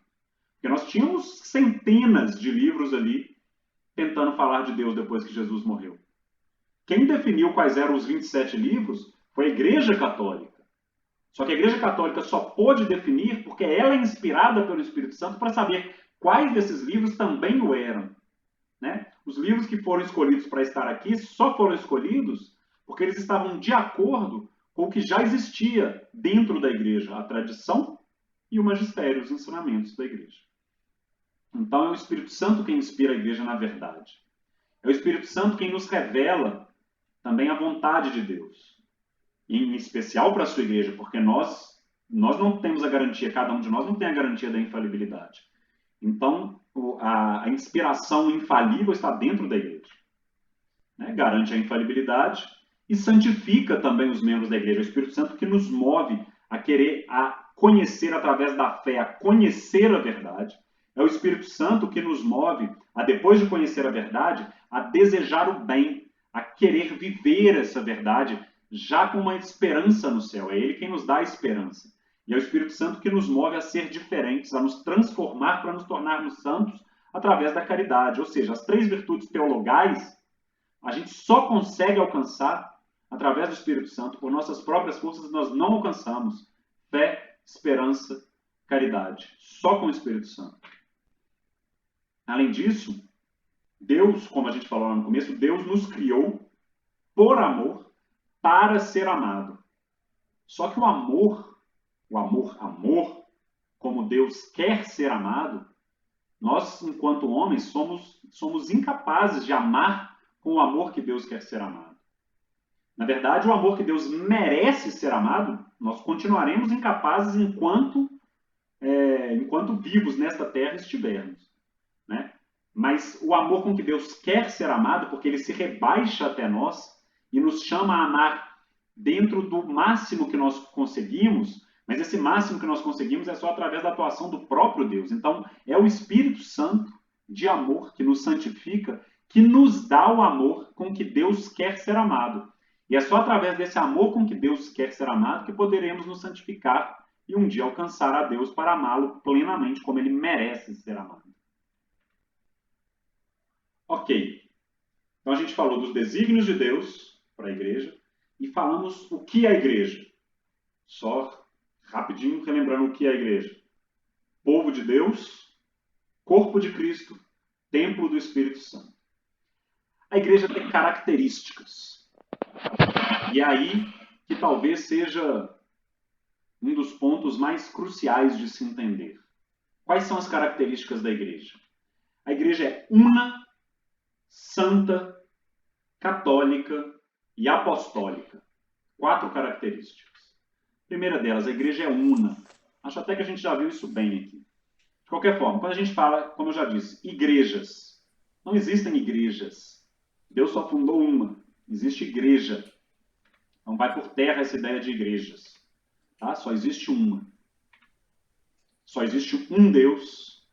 Porque nós tínhamos centenas de livros ali tentando falar de Deus depois que Jesus morreu. Quem definiu quais eram os 27 livros foi a Igreja Católica. Só que a Igreja Católica só pôde definir porque ela é inspirada pelo Espírito Santo para saber quais desses livros também o eram. Né? Os livros que foram escolhidos para estar aqui só foram escolhidos porque eles estavam de acordo com o que já existia dentro da igreja, a tradição e o magistério, os ensinamentos da igreja. Então é o Espírito Santo quem inspira a igreja na verdade. É o Espírito Santo quem nos revela também a vontade de Deus. Em especial para a sua igreja, porque nós não temos a garantia, cada um de nós não tem a garantia da infalibilidade. Então, a inspiração infalível está dentro da igreja. Né? Garante a infalibilidade e santifica também os membros da igreja. É o Espírito Santo que nos move a querer conhecer através da fé, a conhecer a verdade. É o Espírito Santo que nos move a, depois de conhecer a verdade, a desejar o bem, a querer viver essa verdade, já com uma esperança no céu. É Ele quem nos dá a esperança. E é o Espírito Santo que nos move a ser diferentes, a nos transformar para nos tornarmos santos através da caridade. Ou seja, as 3 virtudes teologais a gente só consegue alcançar através do Espírito Santo. Por nossas próprias forças nós não alcançamos. Fé, esperança, caridade. Só com o Espírito Santo. Além disso, Deus, como a gente falou lá no começo, Deus nos criou por amor para ser amado. Só que o amor, como Deus quer ser amado, nós, enquanto homens, somos incapazes de amar com o amor que Deus quer ser amado. Na verdade, o amor que Deus merece ser amado, nós continuaremos incapazes enquanto vivos nesta terra estivermos. Né? Mas o amor com que Deus quer ser amado, porque Ele se rebaixa até nós e nos chama a amar dentro do máximo que nós conseguimos, mas esse máximo que nós conseguimos é só através da atuação do próprio Deus. Então, é o Espírito Santo de amor que nos santifica, que nos dá o amor com que Deus quer ser amado. E é só através desse amor com que Deus quer ser amado que poderemos nos santificar e um dia alcançar a Deus para amá-lo plenamente, como Ele merece ser amado. Ok. Então a gente falou dos desígnios de Deus para a igreja e falamos o que é a igreja. Só rapidinho relembrando o que é a igreja. Povo de Deus, corpo de Cristo, templo do Espírito Santo. A igreja tem características. E é aí que talvez seja um dos pontos mais cruciais de se entender. Quais são as características da igreja? A igreja é una, santa, católica e apostólica. 4 características. A primeira delas, a igreja é una. Acho até que a gente já viu isso bem aqui. De qualquer forma, quando a gente fala, como eu já disse, igrejas, não existem igrejas. Deus só fundou uma. Existe igreja. Então vai por terra essa ideia de igrejas. Tá? Só existe uma. Só existe um Deus.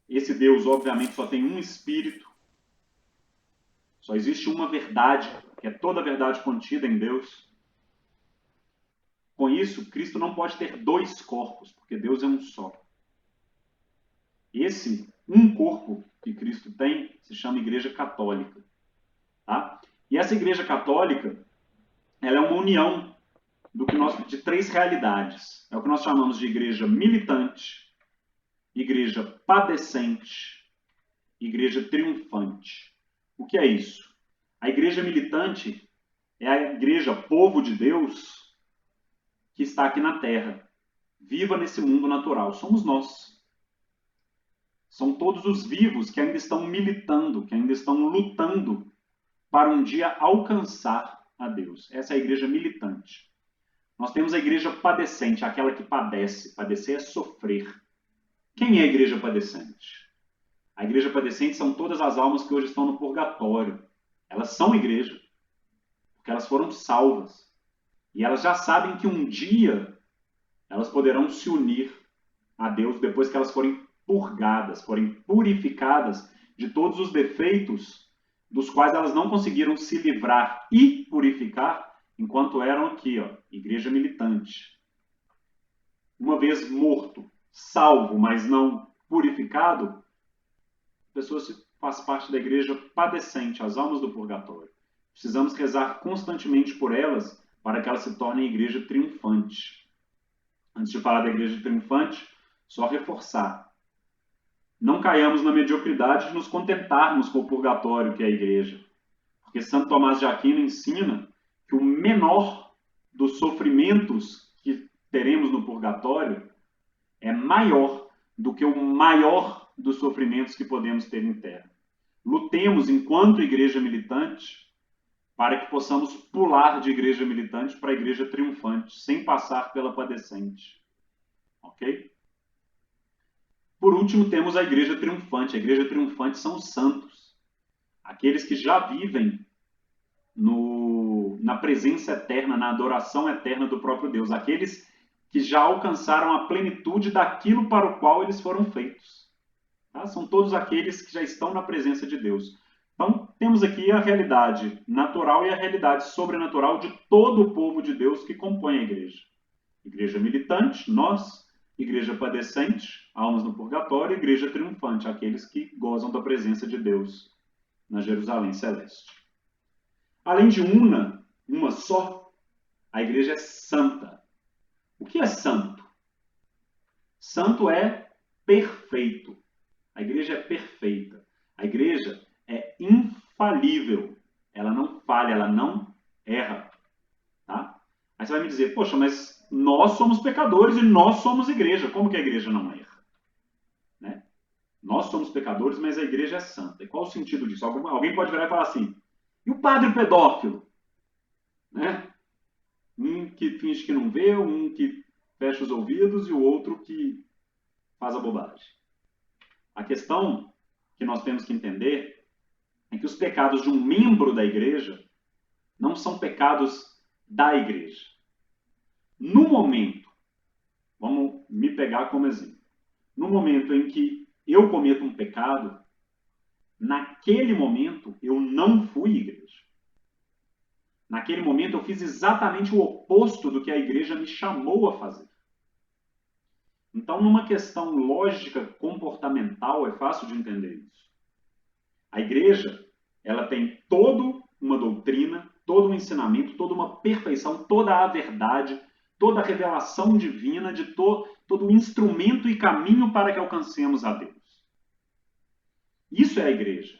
Esse Deus, obviamente, só tem um Espírito. Só existe uma verdade, que é toda a verdade contida em Deus. Com isso, Cristo não pode ter 2 corpos, porque Deus é um só. Esse um corpo que Cristo tem se chama Igreja Católica. Tá? E essa Igreja Católica, ela é uma união de 3 realidades. É o que nós chamamos de igreja militante, igreja padecente, igreja triunfante. O que é isso? A igreja militante é a igreja povo de Deus que está aqui na Terra, viva nesse mundo natural. Somos nós. São todos os vivos que ainda estão militando, que ainda estão lutando para um dia alcançar a Deus. Essa é a igreja militante. Nós temos a igreja padecente, aquela que padece. Padecer é sofrer. Quem é a igreja padecente? A igreja padecente são todas as almas que hoje estão no purgatório. Elas são igreja, porque elas foram salvas. E elas já sabem que um dia elas poderão se unir a Deus depois que elas forem purgadas, forem purificadas de todos os defeitos dos quais elas não conseguiram se livrar e purificar enquanto eram aqui, ó, igreja militante. Uma vez morto, salvo, mas não purificado, a pessoa faz parte da igreja padecente, as almas do purgatório. Precisamos rezar constantemente por elas para que elas se tornem igreja triunfante. Antes de falar da igreja triunfante, só reforçar. Não caiamos na mediocridade de nos contentarmos com o purgatório, que é a igreja. Porque Santo Tomás de Aquino ensina que o menor dos sofrimentos que teremos no purgatório é maior do que o maior dos sofrimentos que podemos ter em terra. Lutemos enquanto igreja militante para que possamos pular de igreja militante para igreja triunfante, sem passar pela padecente. Ok? Por último, temos a igreja triunfante. A igreja triunfante são os santos. Aqueles que já vivem na presença eterna, na adoração eterna do próprio Deus. Aqueles que já alcançaram a plenitude daquilo para o qual eles foram feitos. Tá? São todos aqueles que já estão na presença de Deus. Então, temos aqui a realidade natural e a realidade sobrenatural de todo o povo de Deus que compõe a igreja. Igreja militante, nós. Igreja padecente, almas no purgatório. Igreja triunfante, aqueles que gozam da presença de Deus na Jerusalém Celeste. Além de uma só, a igreja é santa. O que é santo? Santo é perfeito. A igreja é perfeita. A igreja é infalível. Ela não falha, ela não erra. Tá? Aí você vai me dizer, poxa, mas nós somos pecadores e nós somos igreja. Como que a igreja não erra? Né? Nós somos pecadores, mas a igreja é santa. E qual o sentido disso? Alguém pode virar e falar assim, e o padre pedófilo? Né? Um que finge que não vê, um que fecha os ouvidos e o outro que faz a bobagem. A questão que nós temos que entender é que os pecados de um membro da igreja não são pecados da igreja. No momento, vamos me pegar como exemplo, no momento em que eu cometo um pecado, naquele momento eu não fui igreja. Naquele momento eu fiz exatamente o oposto do que a igreja me chamou a fazer. Então, numa questão lógica comportamental, é fácil de entender isso. A igreja, ela tem toda uma doutrina, todo um ensinamento, toda uma perfeição, toda a verdade, toda a revelação divina de todo o instrumento e caminho para que alcancemos a Deus. Isso é a igreja,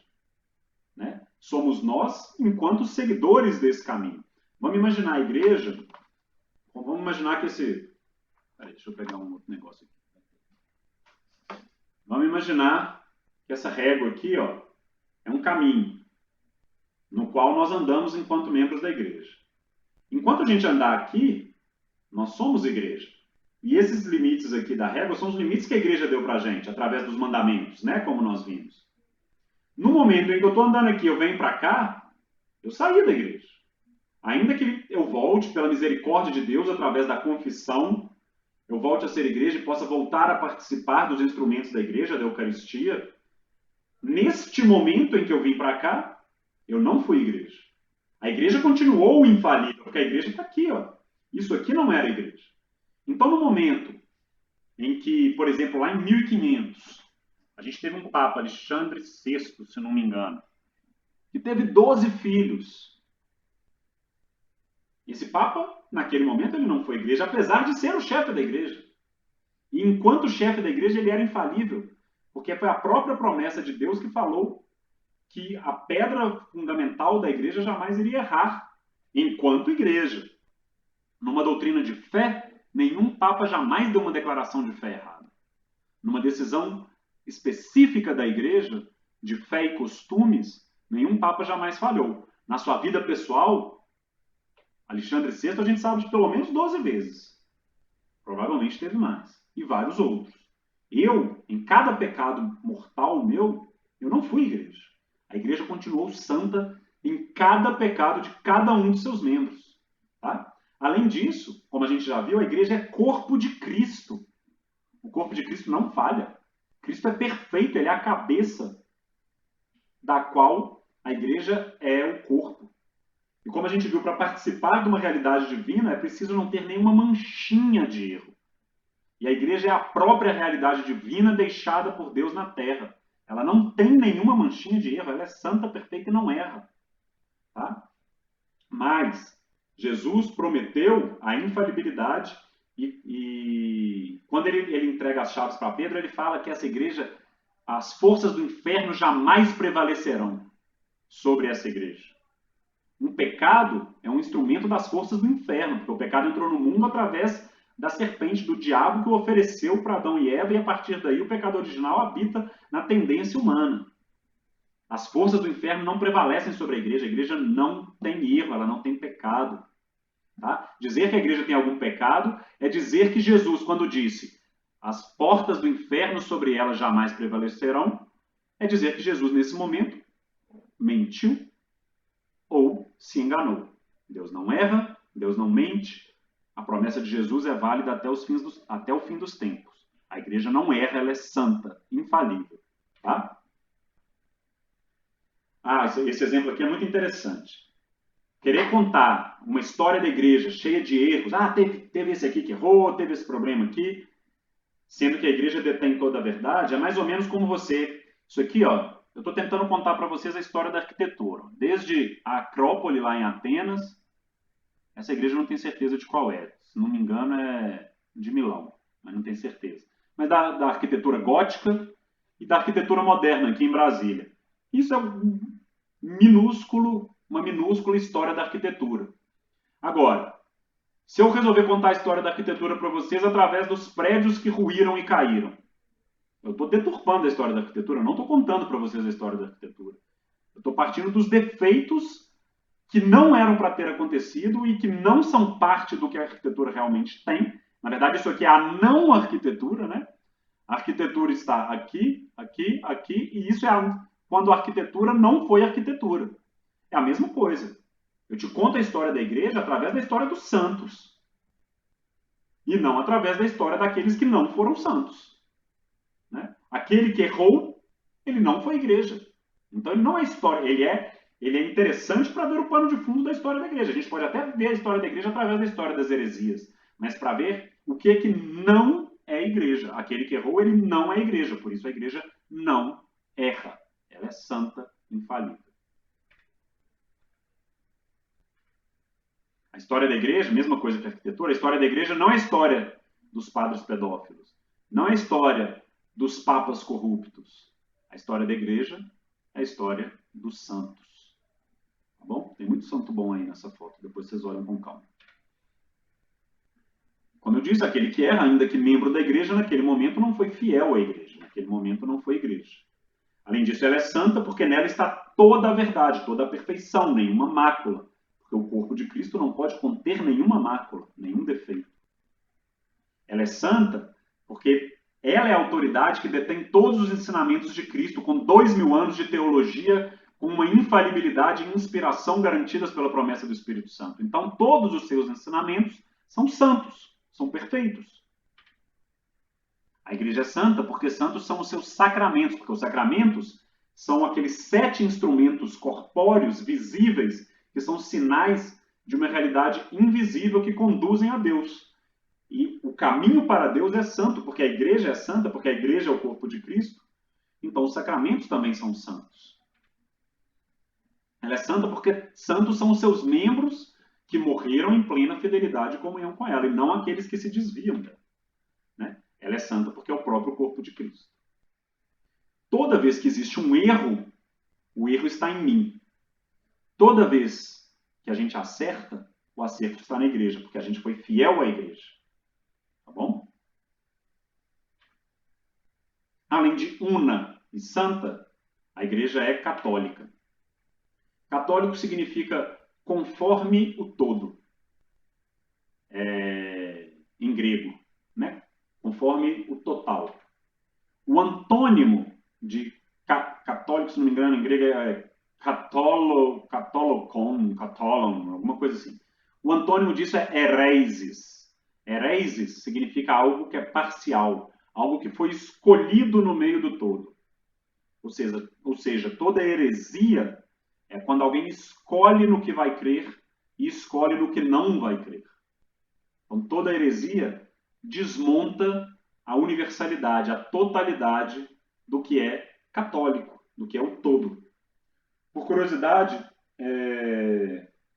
né? Somos nós enquanto seguidores desse caminho. Vamos imaginar a igreja, vamos imaginar que esse... Peraí, deixa eu pegar um outro negócio aqui. Vamos imaginar que essa régua aqui, ó, é um caminho no qual nós andamos enquanto membros da igreja. Enquanto a gente andar aqui, nós somos igreja. E esses limites aqui da régua são os limites que a igreja deu para a gente, através dos mandamentos, né? Como nós vimos. No momento em que eu estou andando aqui, eu venho para cá, eu saí da igreja. Ainda que eu volte pela misericórdia de Deus, através da confissão, eu volte a ser igreja e possa voltar a participar dos instrumentos da igreja, da Eucaristia, neste momento em que eu vim para cá, eu não fui igreja. A igreja continuou infalível, porque a igreja está aqui, ó. Isso aqui não era igreja. Então, no momento em que, por exemplo, lá em 1500, a gente teve um Papa, Alexandre VI, se não me engano, que teve 12 filhos. Esse Papa, naquele momento, ele não foi igreja, apesar de ser o chefe da igreja. E enquanto chefe da igreja, ele era infalível, porque foi a própria promessa de Deus que falou que a pedra fundamental da igreja jamais iria errar, enquanto igreja. Numa doutrina de fé, nenhum Papa jamais deu uma declaração de fé errada. Numa decisão específica da igreja, de fé e costumes, nenhum Papa jamais falhou. Na sua vida pessoal, Alexandre VI, a gente sabe de pelo menos 12 vezes. Provavelmente teve mais. E vários outros. Eu, em cada pecado mortal meu, eu não fui igreja. A igreja continuou santa em cada pecado de cada um de seus membros. Tá? Além disso, como a gente já viu, a igreja é corpo de Cristo. O corpo de Cristo não falha. Cristo é perfeito, ele é a cabeça da qual a igreja é o corpo. E como a gente viu, para participar de uma realidade divina, é preciso não ter nenhuma manchinha de erro. E a igreja é a própria realidade divina deixada por Deus na terra. Ela não tem nenhuma manchinha de erro, ela é santa, perfeita e não erra. Tá? Mas Jesus prometeu a infalibilidade e quando ele entrega as chaves para Pedro, ele fala que essa igreja, as forças do inferno jamais prevalecerão sobre essa igreja. Um pecado é um instrumento das forças do inferno, porque o pecado entrou no mundo através da serpente, do diabo que o ofereceu para Adão e Eva, e a partir daí o pecado original habita na tendência humana. As forças do inferno não prevalecem sobre a igreja não tem erro, ela não tem pecado. Tá? Dizer que a igreja tem algum pecado é dizer que Jesus, quando disse as portas do inferno sobre ela jamais prevalecerão, é dizer que Jesus, nesse momento, mentiu ou se enganou. Deus não erra, Deus não mente, a promessa de Jesus é válida até o fim dos tempos. A igreja não erra, ela é santa, infalível. Tá? Esse exemplo aqui é muito interessante. Querer contar uma história da igreja cheia de erros, teve esse aqui que errou, teve esse problema aqui, sendo que a igreja detém toda a verdade, é mais ou menos como você. Isso aqui, ó, eu estou tentando contar para vocês a história da arquitetura. Desde a Acrópole, lá em Atenas, essa igreja não tenho certeza de qual é. Se não me engano, é de Milão, mas não tenho certeza. Mas da arquitetura gótica e da arquitetura moderna aqui em Brasília. Isso é uma minúscula história da arquitetura. Agora, se eu resolver contar a história da arquitetura para vocês através dos prédios que ruíram e caíram, eu estou deturpando a história da arquitetura, eu não estou contando para vocês a história da arquitetura. Eu estou partindo dos defeitos que não eram para ter acontecido e que não são parte do que a arquitetura realmente tem. Na verdade, isso aqui é a não arquitetura, né? A arquitetura está aqui, aqui, aqui, e isso é quando a arquitetura não foi arquitetura. É a mesma coisa. Eu te conto a história da igreja através da história dos santos. E não através da história daqueles que não foram santos. Né? Aquele que errou, ele não foi igreja. Então ele não é história, ele é interessante para ver o pano de fundo da história da igreja. A gente pode até ver a história da igreja através da história das heresias. Mas para ver o que não é igreja. Aquele que errou, ele não é igreja. Por isso a igreja não erra. Ela é santa, infalível. A história da igreja, mesma coisa que a arquitetura, a história da igreja não é a história dos padres pedófilos, não é a história dos papas corruptos. A história da igreja é a história dos santos. Tá bom? Tem muito santo bom aí nessa foto, depois vocês olham com calma. Como eu disse, aquele que era, ainda que membro da igreja, naquele momento não foi fiel à igreja, naquele momento não foi igreja. Além disso, ela é santa porque nela está toda a verdade, toda a perfeição, nenhuma mácula. Porque o corpo de Cristo não pode conter nenhuma mácula, nenhum defeito. Ela é santa porque ela é a autoridade que detém todos os ensinamentos de Cristo, com 2000 anos de teologia, com uma infalibilidade e inspiração garantidas pela promessa do Espírito Santo. Então, todos os seus ensinamentos são santos, são perfeitos. A igreja é santa porque santos são os seus sacramentos, porque os sacramentos são aqueles 7 instrumentos corpóreos, visíveis, que são sinais de uma realidade invisível que conduzem a Deus. E o caminho para Deus é santo, porque a igreja é santa, porque a igreja é o corpo de Cristo. Então os sacramentos também são santos. Ela é santa porque santos são os seus membros que morreram em plena fidelidade e comunhão com ela, e não aqueles que se desviam dela. Né? Ela é santa porque é o próprio corpo de Cristo. Toda vez que existe um erro, o erro está em mim. Toda vez que a gente acerta, o acerto está na igreja, porque a gente foi fiel à igreja. Tá bom? Além de una e santa, a igreja é católica. Católico significa conforme o todo, em grego, né? Conforme o total. O antônimo de católico, se não me engano, em grego é catolon, alguma coisa assim. O antônimo disso é heresis. Heresis significa algo que é parcial, algo que foi escolhido no meio do todo. Ou seja, toda heresia é quando alguém escolhe no que vai crer e escolhe no que não vai crer. Então, toda heresia desmonta a universalidade, a totalidade do que é católico, do que é o todo. Por curiosidade,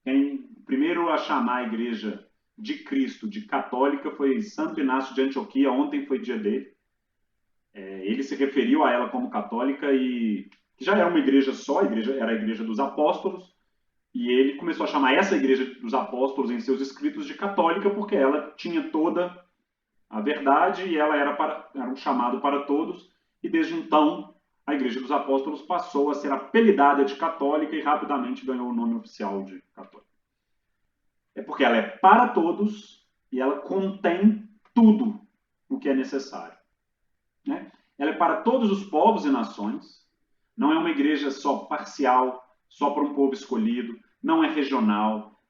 quem primeiro a chamar a igreja de Cristo de católica foi Santo Inácio de Antioquia. Ontem foi dia dele. Ele se referiu a ela como católica e já era uma igreja só, era a igreja dos apóstolos, e ele começou a chamar essa igreja dos apóstolos em seus escritos de católica porque ela tinha toda a verdade e ela era um chamado para todos, e desde então a igreja dos apóstolos passou a ser apelidada de católica e rapidamente ganhou o nome oficial de católica. É porque ela é para todos e ela contém tudo o que é necessário. Né? Ela é para todos os povos e nações, não é uma igreja só parcial, só para um povo escolhido, não é regional,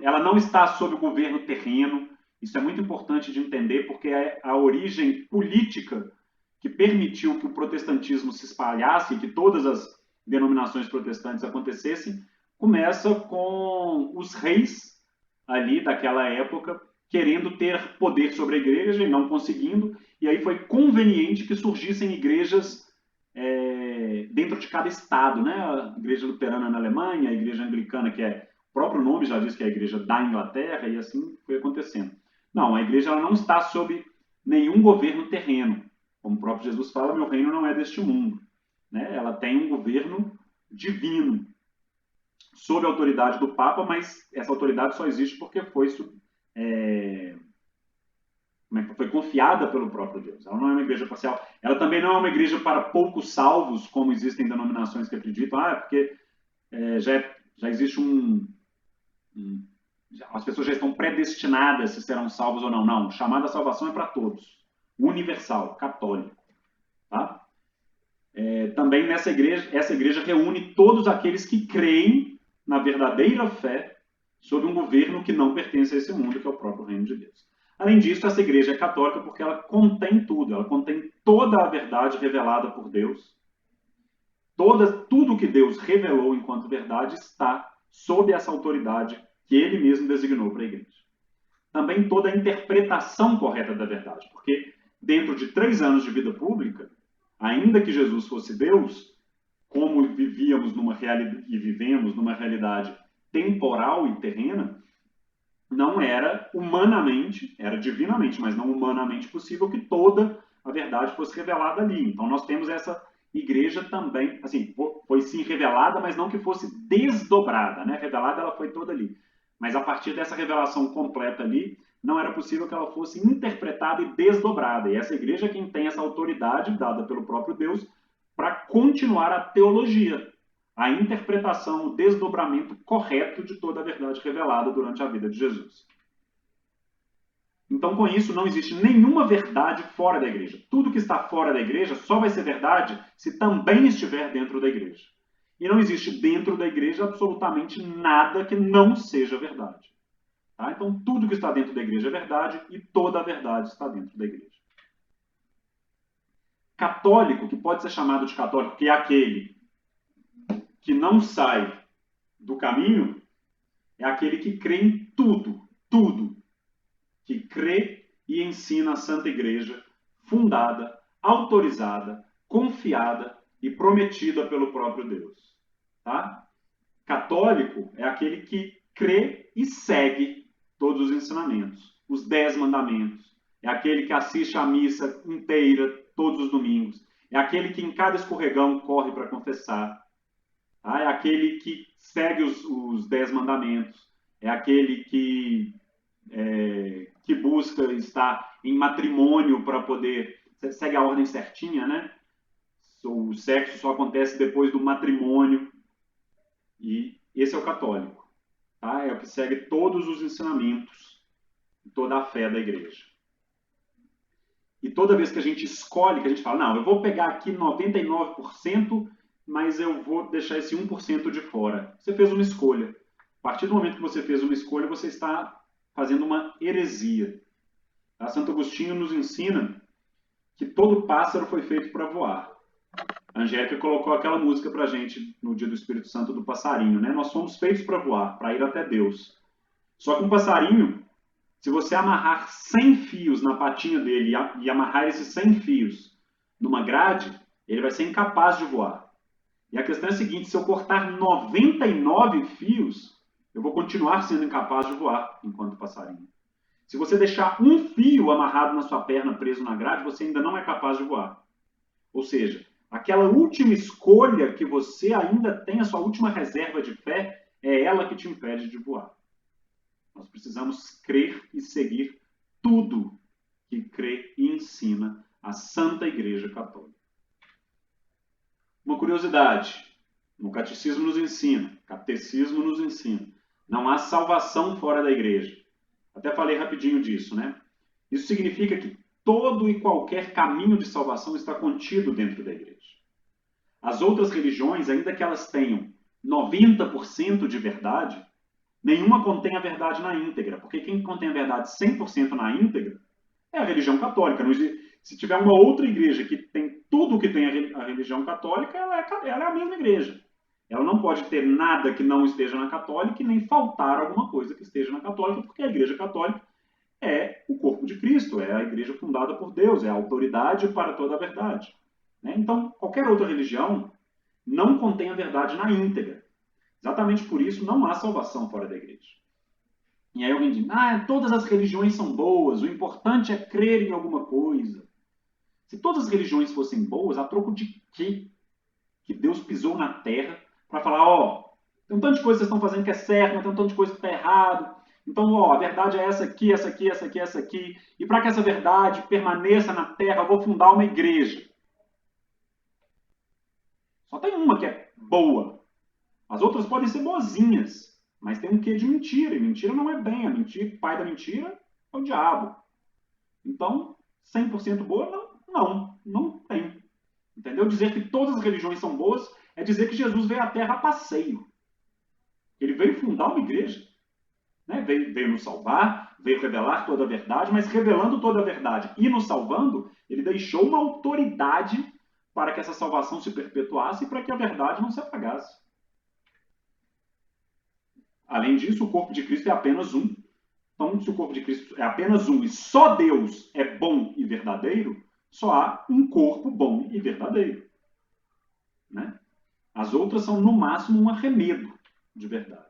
ela não está sob o governo terreno. Isso é muito importante de entender, porque é a origem política que permitiu que o protestantismo se espalhasse e que todas as denominações protestantes acontecessem, começa com os reis ali daquela época querendo ter poder sobre a igreja e não conseguindo, e aí foi conveniente que surgissem igrejas dentro de cada estado, né? A igreja luterana na Alemanha, a igreja anglicana, que o próprio nome já diz que é a igreja da Inglaterra, e assim foi acontecendo. Não, a igreja ela não está sob nenhum governo terreno. Como o próprio Jesus fala, meu reino não é deste mundo. Né? Ela tem um governo divino, sob a autoridade do Papa, mas essa autoridade só existe porque foi confiada pelo próprio Deus. Ela não é uma igreja parcial. Ela também não é uma igreja para poucos salvos, como existem denominações que acreditam, porque já existe as pessoas já estão predestinadas se serão salvos ou não. Não, o chamado à salvação é para todos. Universal, católico. Tá? Também essa igreja reúne todos aqueles que creem na verdadeira fé sob um governo que não pertence a esse mundo, que é o próprio reino de Deus. Além disso, essa igreja é católica porque ela contém tudo, ela contém toda a verdade revelada por Deus. Tudo que Deus revelou enquanto verdade está sob essa autoridade que ele mesmo designou para a igreja. Também toda a interpretação correta da verdade, porque dentro de 3 anos de vida pública, ainda que Jesus fosse Deus, como vivíamos e vivemos numa realidade temporal e terrena, não era humanamente, era divinamente, mas não humanamente possível que toda a verdade fosse revelada ali. Então nós temos essa igreja também, assim, foi sim revelada, mas não que fosse desdobrada, né? Revelada ela foi toda ali. Mas a partir dessa revelação completa ali, não era possível que ela fosse interpretada e desdobrada. E essa igreja é quem tem essa autoridade dada pelo próprio Deus para continuar a teologia, a interpretação, o desdobramento correto de toda a verdade revelada durante a vida de Jesus. Então, com isso, não existe nenhuma verdade fora da igreja. Tudo que está fora da igreja só vai ser verdade se também estiver dentro da igreja. E não existe dentro da igreja absolutamente nada que não seja verdade. Tá? Então, tudo que está dentro da igreja é verdade e toda a verdade está dentro da igreja. Católico, que pode ser chamado de católico, que é aquele que não sai do caminho, é aquele que crê em tudo, tudo. Que crê e ensina a Santa Igreja, fundada, autorizada, confiada e prometida pelo próprio Deus. Tá? Católico é aquele que crê e segue todos os ensinamentos, os 10 mandamentos. É aquele que assiste à missa inteira todos os domingos. É aquele que em cada escorregão corre para confessar. Tá? É aquele que segue os 10 mandamentos. É aquele que busca estar em matrimônio para poder... Segue a ordem certinha, né? O sexo só acontece depois do matrimônio. E esse é o católico. Tá? É o que segue todos os ensinamentos, toda a fé da igreja. E toda vez que a gente escolhe, que a gente fala, não, eu vou pegar aqui 99%, mas eu vou deixar esse 1% de fora. Você fez uma escolha. A partir do momento que você fez uma escolha, você está fazendo uma heresia. Tá? Santo Agostinho nos ensina que todo pássaro foi feito para voar. A Angélica colocou aquela música para a gente no dia do Espírito Santo do passarinho, né? Nós somos feitos para voar, para ir até Deus. Só que um passarinho, se você amarrar 100 fios na patinha dele e amarrar esses 100 fios numa grade, ele vai ser incapaz de voar. E a questão é a seguinte, se eu cortar 99 fios, eu vou continuar sendo incapaz de voar enquanto passarinho. Se você deixar um fio amarrado na sua perna preso na grade, você ainda não é capaz de voar. Ou seja, aquela última escolha que você ainda tem, a sua última reserva de fé, é ela que te impede de voar. Nós precisamos crer e seguir tudo que crê e ensina a Santa Igreja Católica. Uma curiosidade, o Catecismo nos ensina, Catecismo nos ensina, não há salvação fora da Igreja. Até falei rapidinho disso, né? Isso significa que todo e qualquer caminho de salvação está contido dentro da Igreja. As outras religiões, ainda que elas tenham 90% de verdade, nenhuma contém a verdade na íntegra, porque quem contém a verdade 100% na íntegra é a religião católica. Se tiver uma outra igreja que tem tudo o que tem a religião católica, ela é a mesma igreja. Ela não pode ter nada que não esteja na católica e nem faltar alguma coisa que esteja na católica, porque a igreja católica é o corpo de Cristo, é a igreja fundada por Deus, é a autoridade para toda a verdade. Então, qualquer outra religião não contém a verdade na íntegra. Exatamente por isso não há salvação fora da igreja. E aí alguém diz, todas as religiões são boas, o importante é crer em alguma coisa. Se todas as religiões fossem boas, a troco de quê? Que Deus pisou na terra para falar, tem um tanto de coisa que vocês estão fazendo que é certo, mas tem um tanto de coisa que está errado. Então, a verdade é essa aqui, essa aqui, essa aqui, essa aqui. E para que essa verdade permaneça na terra, eu vou fundar uma igreja. Só tem uma que é boa. As outras podem ser boazinhas, mas tem um quê de mentira. E mentira não é bem. O pai da mentira é o diabo. Então, 100% boa, não tem. Entendeu? Dizer que todas as religiões são boas é dizer que Jesus veio à Terra a passeio. Ele veio fundar uma igreja. Né? Veio nos salvar, veio revelar toda a verdade, mas revelando toda a verdade e nos salvando, ele deixou uma autoridade para que essa salvação se perpetuasse e para que a verdade não se apagasse. Além disso, o corpo de Cristo é apenas um. Então, se o corpo de Cristo é apenas um e só Deus é bom e verdadeiro, só há um corpo bom e verdadeiro. Né? As outras são, no máximo, um arremedo de verdade.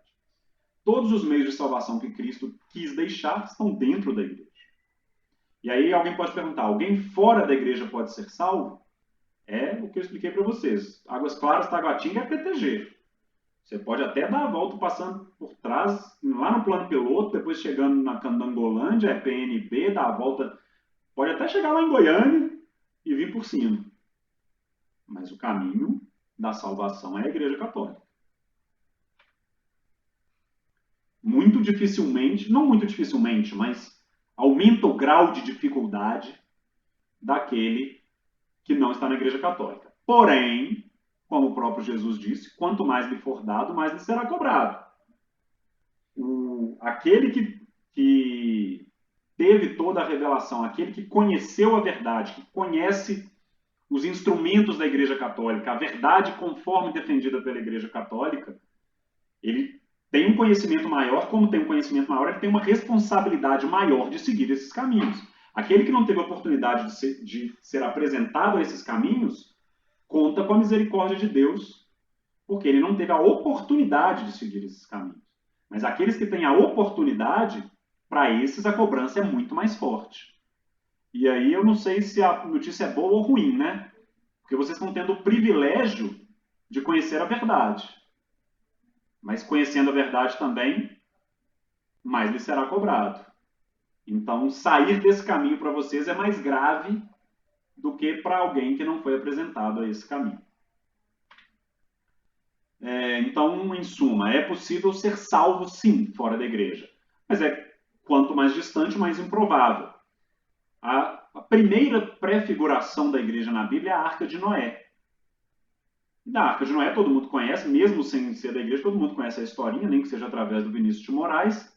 todos os meios de salvação que Cristo quis deixar estão dentro da igreja. E aí alguém pode perguntar, alguém fora da igreja pode ser salvo? É o que eu expliquei para vocês. Águas Claras, Taguatinga é PTG. Você pode até dar a volta passando por trás, lá no plano piloto, depois chegando na Candangolândia, é PNB, dar a volta, pode até chegar lá em Goiânia e vir por cima. Mas o caminho da salvação é a Igreja Católica. Muito dificilmente, não muito dificilmente, mas aumenta o grau de dificuldade daquele que não está na Igreja Católica. Porém, como o próprio Jesus disse, quanto mais lhe for dado, mais lhe será cobrado. Aquele que teve toda a revelação, aquele que conheceu a verdade, que conhece os instrumentos da Igreja Católica, a verdade conforme defendida pela Igreja Católica, ele tem um conhecimento maior, como tem um conhecimento maior, ele tem uma responsabilidade maior de seguir esses caminhos. Aquele que não teve a oportunidade de ser apresentado a esses caminhos, conta com a misericórdia de Deus, porque ele não teve a oportunidade de seguir esses caminhos. Mas aqueles que têm a oportunidade, para esses a cobrança é muito mais forte. E aí eu não sei se a notícia é boa ou ruim, né? Porque vocês estão tendo o privilégio de conhecer a verdade. Mas conhecendo a verdade também, mais lhe será cobrado. Então, sair desse caminho para vocês é mais grave do que para alguém que não foi apresentado a esse caminho. Então, em suma, é possível ser salvo, sim, fora da igreja. Mas quanto mais distante, mais improvável. A primeira prefiguração da igreja na Bíblia é a Arca de Noé. Da Arca de Noé todo mundo conhece, mesmo sem ser da igreja, todo mundo conhece a historinha, nem que seja através do Vinícius de Moraes.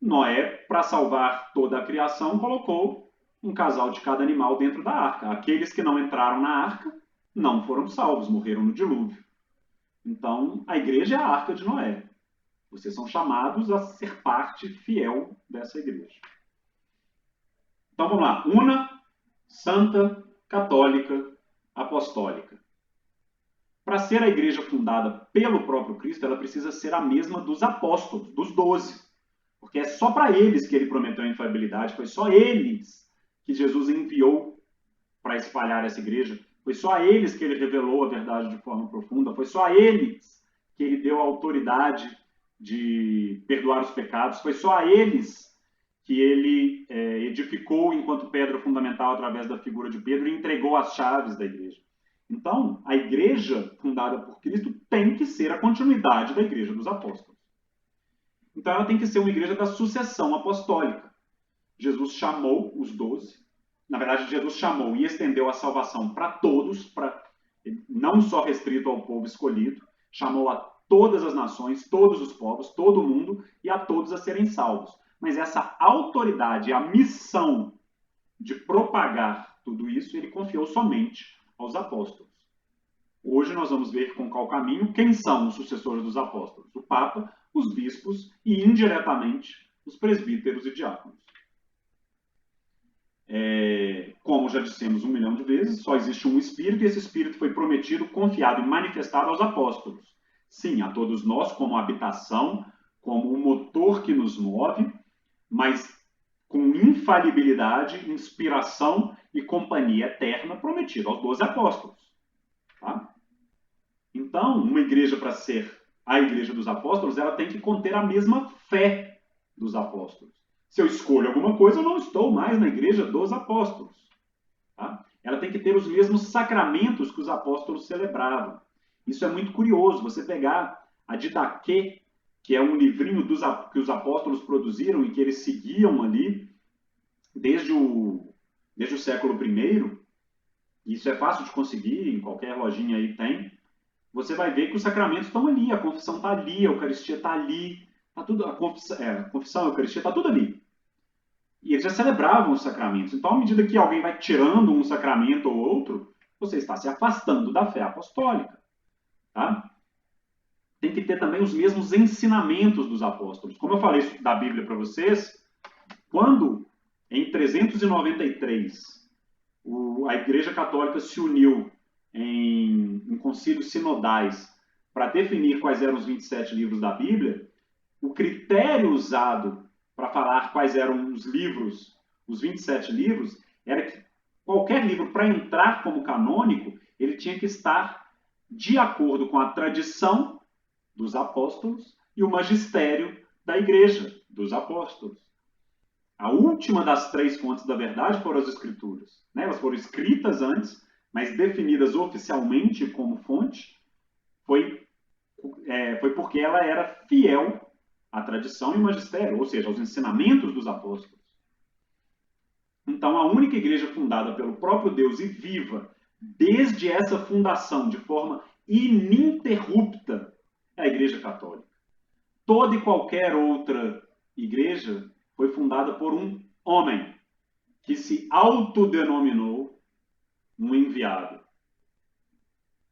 Noé, para salvar toda a criação, colocou um casal de cada animal dentro da arca. Aqueles que não entraram na arca não foram salvos, morreram no dilúvio. Então, a igreja é a Arca de Noé. Vocês são chamados a ser parte fiel dessa igreja. Então, vamos lá. Una, santa, católica, apostólica. Para ser a igreja fundada pelo próprio Cristo, ela precisa ser a mesma dos apóstolos, dos 12. Porque é só para eles que ele prometeu a infalibilidade, foi só eles que Jesus enviou para espalhar essa igreja, foi só a eles que ele revelou a verdade de forma profunda, foi só a eles que ele deu a autoridade de perdoar os pecados, foi só a eles que ele edificou enquanto pedra fundamental através da figura de Pedro e entregou as chaves da igreja. Então, a igreja fundada por Cristo tem que ser a continuidade da igreja dos apóstolos. Então, ela tem que ser uma igreja da sucessão apostólica. Jesus chamou os 12. Na verdade, Jesus chamou e estendeu a salvação para todos, não só restrito ao povo escolhido. Chamou a todas as nações, todos os povos, todo mundo, e a todos a serem salvos. Mas essa autoridade, a missão de propagar tudo isso, ele confiou somente aos apóstolos. Hoje nós vamos ver com qual caminho quem são os sucessores dos apóstolos. O Papa, os bispos e, indiretamente, os presbíteros e diáconos. Como já dissemos 1 milhão de vezes, só existe um Espírito e esse Espírito foi prometido, confiado e manifestado aos apóstolos. Sim, a todos nós como habitação, como o motor que nos move, mas com infalibilidade, inspiração e companhia eterna prometida aos 12 apóstolos. Tá? Então, uma igreja, para ser a igreja dos apóstolos, ela tem que conter a mesma fé dos apóstolos. Se eu escolho alguma coisa, eu não estou mais na igreja dos apóstolos. Tá? Ela tem que ter os mesmos sacramentos que os apóstolos celebravam. Isso é muito curioso. Você pegar a Didaquê, que é um livrinho que os apóstolos produziram e que eles seguiam ali desde o século I, isso é fácil de conseguir, em qualquer lojinha aí tem, você vai ver que os sacramentos estão ali, a confissão está ali, a Eucaristia está ali, tá tudo, a confissão, a Eucaristia está tudo ali. E eles já celebravam os sacramentos. Então, à medida que alguém vai tirando um sacramento ou outro, você está se afastando da fé apostólica. Tá? Tem que ter também os mesmos ensinamentos dos apóstolos. Como eu falei da Bíblia para vocês, quando em 393 a Igreja Católica se uniu em concílios sinodais para definir quais eram os 27 livros da Bíblia, o critério usado para falar quais eram os livros, os 27 livros, era que qualquer livro, para entrar como canônico, ele tinha que estar de acordo com a tradição dos apóstolos e o magistério da igreja dos apóstolos. A última das três fontes da verdade foram as escrituras. Né? Elas foram escritas antes, mas definidas oficialmente como fonte foi porque ela era fiel à tradição e ao magistério, ou seja, aos ensinamentos dos apóstolos. Então, a única igreja fundada pelo próprio Deus e viva desde essa fundação de forma ininterrupta é a Igreja Católica. Toda e qualquer outra igreja foi fundada por um homem que se autodenominou um enviado,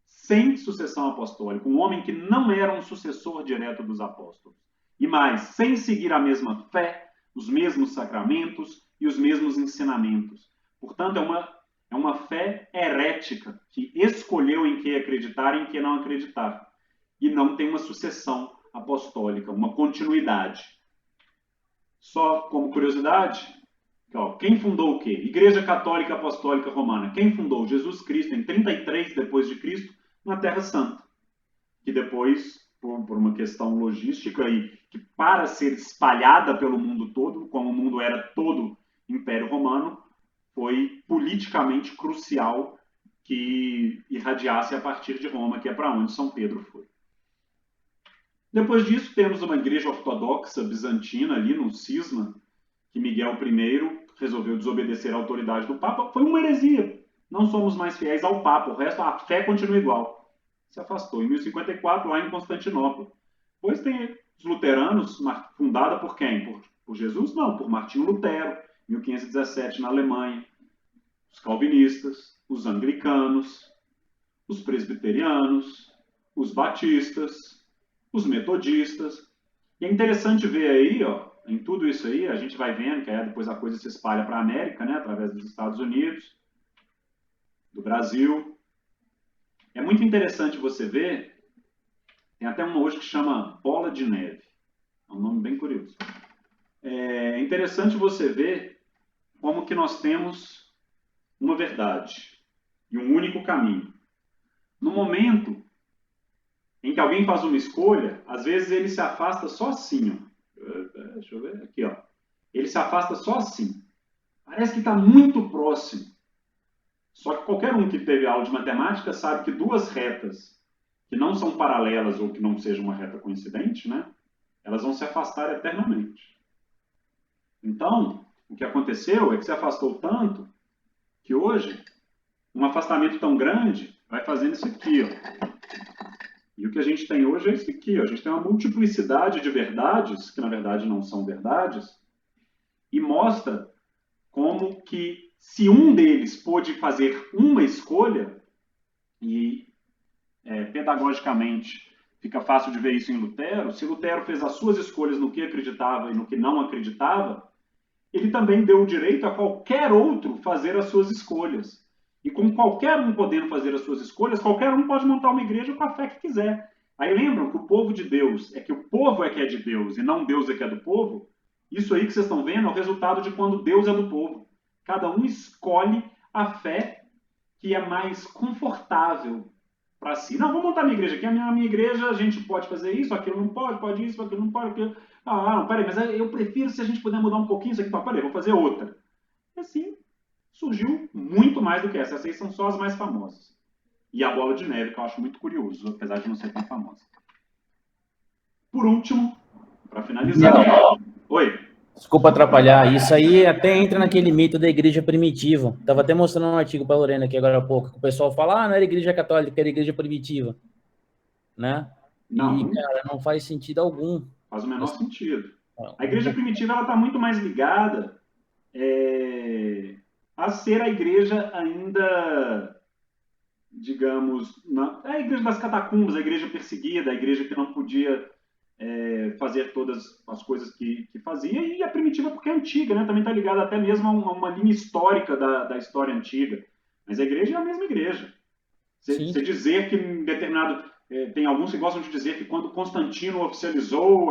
sem sucessão apostólica, um homem que não era um sucessor direto dos apóstolos. E mais, sem seguir a mesma fé, os mesmos sacramentos e os mesmos ensinamentos. Portanto, é uma fé herética, que escolheu em que acreditar e em que não acreditar. E não tem uma sucessão apostólica, uma continuidade. Só como curiosidade, quem fundou o quê? Igreja Católica Apostólica Romana. Quem fundou? Jesus Cristo, em 33 depois de Cristo, na Terra Santa. Que depois, por uma questão logística e que para ser espalhada pelo mundo todo, como o mundo era todo Império Romano, foi politicamente crucial que irradiasse a partir de Roma, que é para onde São Pedro foi. Depois disso, temos uma igreja ortodoxa bizantina ali no cisma, que Miguel I resolveu desobedecer a autoridade do Papa. Foi uma heresia. Não somos mais fiéis ao Papa, o resto, a fé continua igual. Se afastou em 1054, lá em Constantinopla. Depois tem os luteranos, fundada por quem? Por Jesus? Não, por Martinho Lutero, 1517 na Alemanha. Os calvinistas, os anglicanos, os presbiterianos, os batistas, os metodistas. E é interessante ver aí, em tudo isso aí, a gente vai vendo que depois a coisa se espalha para a América, né, através dos Estados Unidos, do Brasil. É muito interessante você ver, tem até uma hoje que chama Bola de Neve, é um nome bem curioso. É interessante você ver como que nós temos uma verdade e um único caminho. No momento em que alguém faz uma escolha, às vezes ele se afasta só assim, deixa eu ver aqui, ele se afasta só assim. Parece que está muito próximo. Só que qualquer um que teve aula de matemática sabe que duas retas que não são paralelas ou que não sejam uma reta coincidente, né, elas vão se afastar eternamente. Então, o que aconteceu é que se afastou tanto que hoje um afastamento tão grande vai fazendo isso aqui, E o que a gente tem hoje é isso aqui, A gente tem uma multiplicidade de verdades, que na verdade não são verdades, e mostra como que se um deles pôde fazer uma escolha, e pedagogicamente fica fácil de ver isso em Lutero, se Lutero fez as suas escolhas no que acreditava e no que não acreditava, ele também deu o direito a qualquer outro fazer as suas escolhas. E com qualquer um podendo fazer as suas escolhas, qualquer um pode montar uma igreja com a fé que quiser. Aí lembram que o povo de Deus é que o povo é que é de Deus e não Deus é que é do povo? Isso aí que vocês estão vendo é o resultado de quando Deus é do povo. Cada um escolhe a fé que é mais confortável para si. Não, vou montar minha igreja aqui. A minha igreja, a gente pode fazer isso, aquilo não pode isso, aquilo não pode, aquilo... não, peraí, mas eu prefiro se a gente puder mudar um pouquinho isso aqui. Então, peraí, vou fazer outra. E assim, surgiu muito mais do que essa. Essas aí são só as mais famosas. E a Bola de Neve, que eu acho muito curioso, apesar de não ser tão famosa. Por último, para finalizar... Oi? Desculpa atrapalhar. Isso aí até entra naquele mito da igreja primitiva. Estava até mostrando um artigo para a Lorena aqui agora há pouco. Que o pessoal fala, não era igreja católica, era igreja primitiva. Né? Não. E, cara, não faz sentido algum. Faz o menor sentido. A igreja primitiva está muito mais ligada a ser a igreja ainda, digamos, a igreja das catacumbas, a igreja perseguida, a igreja que não podia fazer todas as coisas que fazia, e a primitiva porque é antiga, né? Também está ligada até mesmo a uma linha histórica da história antiga. Mas a igreja é a mesma igreja. Você dizer que em determinado... tem alguns que gostam de dizer que quando Constantino oficializou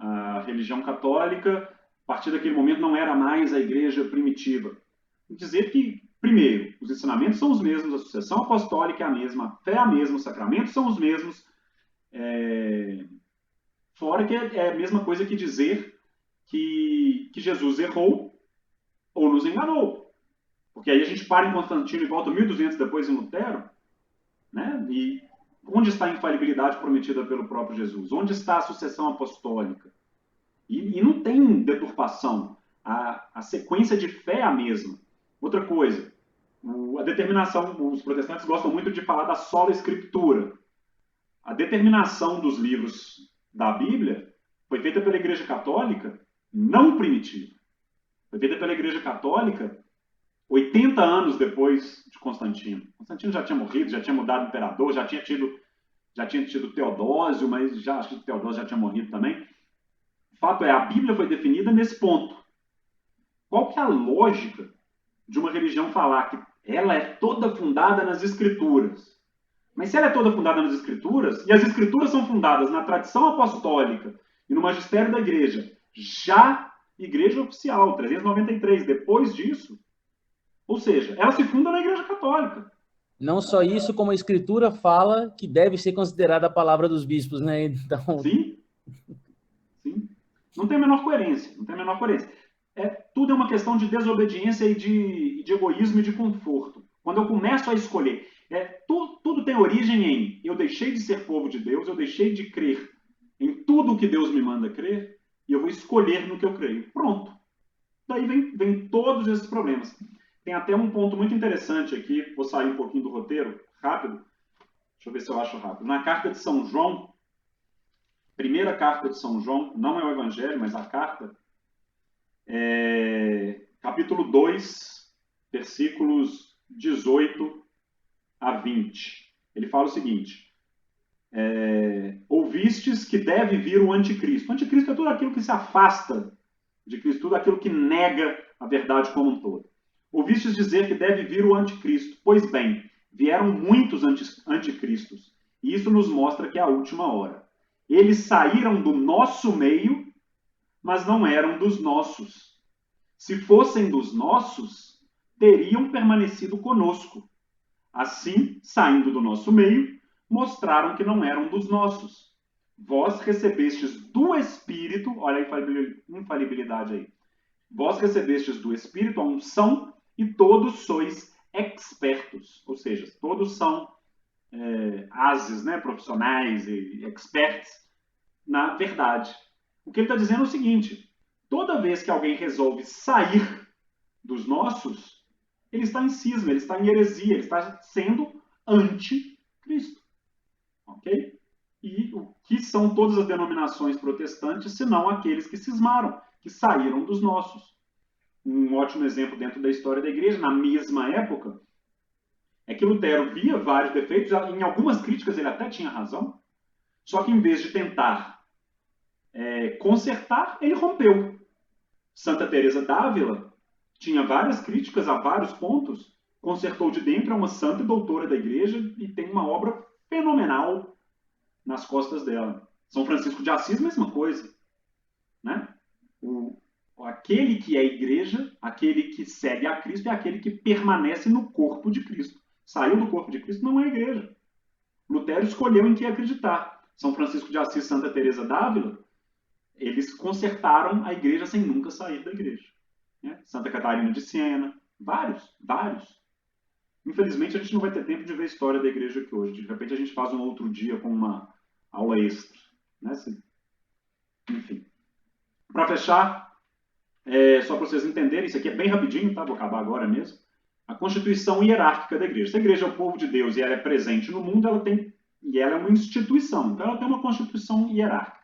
a religião católica, a partir daquele momento, não era mais a igreja primitiva. Dizer que, primeiro, os ensinamentos são os mesmos, a sucessão apostólica é a mesma, a fé é a mesma, os sacramentos são os mesmos, fora que é a mesma coisa que dizer que Jesus errou ou nos enganou. Porque aí a gente para em Constantino e volta 1200 depois em Lutero, né? E onde está a infalibilidade prometida pelo próprio Jesus? Onde está a sucessão apostólica? E não tem deturpação. A sequência de fé é a mesma. Outra coisa, a determinação, os protestantes gostam muito de falar da sola escritura. A determinação dos livros da Bíblia foi feita pela Igreja Católica não primitiva. Foi feita pela Igreja Católica 80 anos depois de Constantino. Constantino já tinha morrido, já tinha mudado o imperador, já tinha tido Teodósio, mas acho que Teodósio já tinha morrido também. O fato é, a Bíblia foi definida nesse ponto. Qual que é a lógica de uma religião falar que ela é toda fundada nas Escrituras? Mas se ela é toda fundada nas Escrituras, e as Escrituras são fundadas na tradição apostólica e no magistério da Igreja, já Igreja Oficial, 393, depois disso, ou seja, ela se funda na Igreja Católica. Não só isso, como a Escritura fala que deve ser considerada a palavra dos bispos, né? Então... Sim. Não tem a menor coerência. Não tem a menor coerência. Tudo é uma questão de desobediência e de egoísmo e de conforto. Quando eu começo a escolher, tudo tem origem em eu deixei de ser povo de Deus, eu deixei de crer em tudo o que Deus me manda crer, e eu vou escolher no que eu creio. Pronto. Daí vem todos esses problemas. Tem até um ponto muito interessante aqui, vou sair um pouquinho do roteiro, rápido. Deixa eu ver se eu acho rápido. Na carta de São João, primeira carta de São João, não é o Evangelho, mas a carta, capítulo 2, versículos 18 a 20. Ele fala o seguinte: ouvistes que deve vir o anticristo. O anticristo é tudo aquilo que se afasta de Cristo, tudo aquilo que nega a verdade como um todo. Ouvistes dizer que deve vir o anticristo. Pois bem, vieram muitos anticristos, e isso nos mostra que é a última hora. Eles saíram do nosso meio, mas não eram dos nossos. Se fossem dos nossos, teriam permanecido conosco. Assim, saindo do nosso meio, mostraram que não eram dos nossos. Vós recebestes do Espírito, olha a infalibilidade aí. Vós recebestes do Espírito a unção e todos sois expertos. Ou seja, todos são ases, né, profissionais e experts na verdade. O que ele está dizendo é o seguinte: toda vez que alguém resolve sair dos nossos, ele está em cisma, ele está em heresia, ele está sendo anticristo. Ok? E o que são todas as denominações protestantes, senão aqueles que cismaram, que saíram dos nossos? Um ótimo exemplo dentro da história da igreja, na mesma época, é que Lutero via vários defeitos, em algumas críticas ele até tinha razão, só que em vez de tentar consertar, ele rompeu. Santa Teresa d'Ávila tinha várias críticas a vários pontos, consertou de dentro, é uma santa doutora da igreja e tem uma obra fenomenal nas costas dela. São Francisco de Assis, mesma coisa. Né? Aquele que é igreja, aquele que segue a Cristo, é aquele que permanece no corpo de Cristo. Saiu do corpo de Cristo, não é igreja. Lutero escolheu em que acreditar. São Francisco de Assis e Santa Teresa d'Ávila, eles consertaram a igreja sem nunca sair da igreja. Né? Santa Catarina de Siena, vários. Infelizmente, a gente não vai ter tempo de ver a história da igreja aqui hoje. De repente, a gente faz um outro dia com uma aula extra. Né? Enfim. Para fechar, só para vocês entenderem, isso aqui é bem rapidinho, tá? Vou acabar agora mesmo. A constituição hierárquica da igreja. Se a igreja é o povo de Deus e ela é presente no mundo, ela é uma instituição. Então, ela tem uma constituição hierárquica.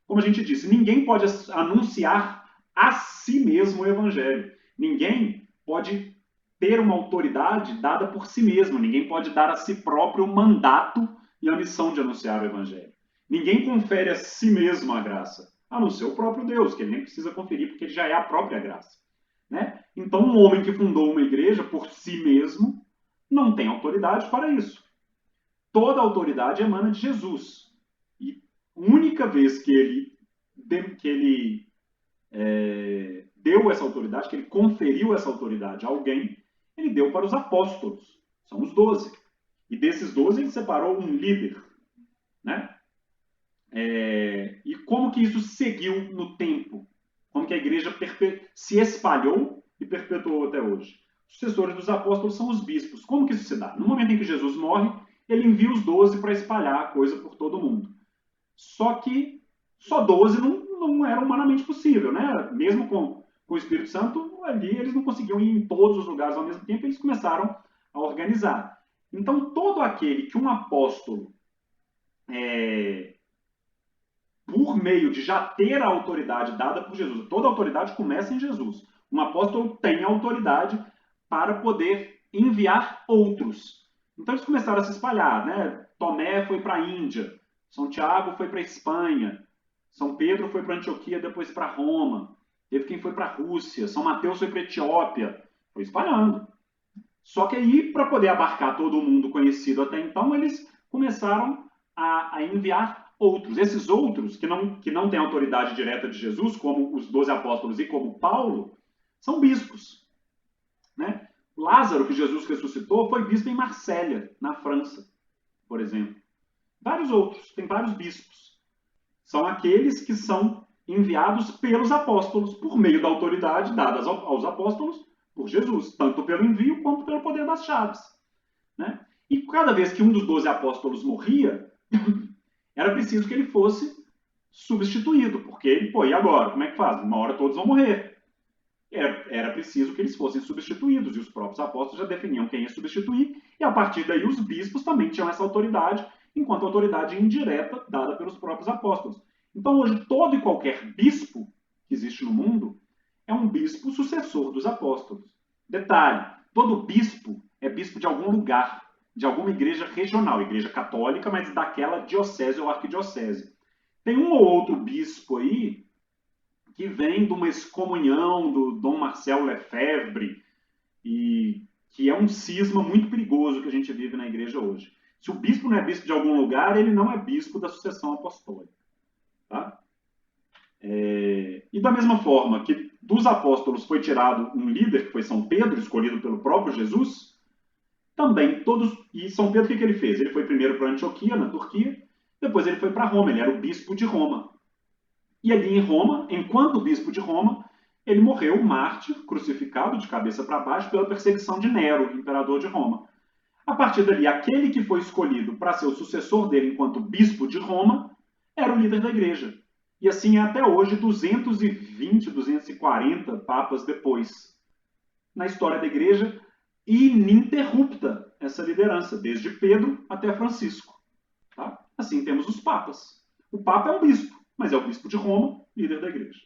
Como a gente disse, ninguém pode anunciar a si mesmo o evangelho. Ninguém pode ter uma autoridade dada por si mesmo. Ninguém pode dar a si próprio o mandato e a missão de anunciar o evangelho. Ninguém confere a si mesmo a graça, a não ser o próprio Deus, que ele nem precisa conferir, porque ele já é a própria graça. Né? Então, um homem que fundou uma igreja por si mesmo não tem autoridade para isso. Toda autoridade emana de Jesus. E a única vez que ele deu essa autoridade, que ele conferiu essa autoridade a alguém, ele deu para os apóstolos. São os 12. E desses 12 ele separou um líder, né? E como que isso seguiu no tempo? Como que a igreja se espalhou e perpetuou até hoje? Os sucessores dos apóstolos são os bispos. Como que isso se dá? No momento em que Jesus morre, ele envia os 12 para espalhar a coisa por todo mundo. Só que só 12 não era humanamente possível, né? Mesmo com o Espírito Santo, ali eles não conseguiam ir em todos os lugares ao mesmo tempo, eles começaram a organizar. Então, todo aquele que um apóstolo, por meio de já ter a autoridade dada por Jesus, toda a autoridade começa em Jesus. Um apóstolo tem autoridade para poder enviar outros. Então, eles começaram a se espalhar, né? Tomé foi para a Índia, São Tiago foi para a Espanha, São Pedro foi para Antioquia, depois para Roma, teve quem foi para a Rússia, São Mateus foi para a Etiópia, foi espalhando. Só que aí, para poder abarcar todo mundo conhecido até então, eles começaram a enviar outros. Esses outros, que não têm autoridade direta de Jesus, como os 12 apóstolos e como Paulo, são bispos, né? Lázaro, que Jesus ressuscitou, foi bispo em Marsella, na França, por exemplo. Vários outros, tem vários bispos. São aqueles que são enviados pelos apóstolos, por meio da autoridade dada aos apóstolos por Jesus, tanto pelo envio quanto pelo poder das chaves, né? E cada vez que um dos 12 apóstolos morria, era preciso que ele fosse substituído, porque ele, e agora? Como é que faz? Uma hora todos vão morrer. Era preciso que eles fossem substituídos, e os próprios apóstolos já definiam quem ia substituir, e a partir daí os bispos também tinham essa autoridade, enquanto autoridade indireta dada pelos próprios apóstolos. Então hoje todo e qualquer bispo que existe no mundo é um bispo sucessor dos apóstolos. Detalhe, todo bispo é bispo de algum lugar, de alguma igreja regional, igreja católica, mas daquela diocese ou arquidiocese. Tem um ou outro bispo aí que vem de uma excomunhão do Dom Marcel Lefebvre, e que é um cisma muito perigoso que a gente vive na igreja hoje. Se o bispo não é bispo de algum lugar, ele não é bispo da sucessão apostólica. Tá? E da mesma forma que dos apóstolos foi tirado um líder, que foi São Pedro, escolhido pelo próprio Jesus, também todos... E São Pedro, o que ele fez? Ele foi primeiro para Antioquia, na Turquia, depois ele foi para Roma, ele era o bispo de Roma. E ali em Roma, enquanto bispo de Roma, ele morreu mártir, crucificado de cabeça para baixo pela perseguição de Nero, imperador de Roma. A partir dali, aquele que foi escolhido para ser o sucessor dele enquanto bispo de Roma era o líder da igreja. E assim é até hoje, 220, 240 papas depois. Na história da igreja, ininterrupta essa liderança, desde Pedro até Francisco. Tá? Assim temos os papas. O papa é um bispo, mas é o bispo de Roma, líder da igreja.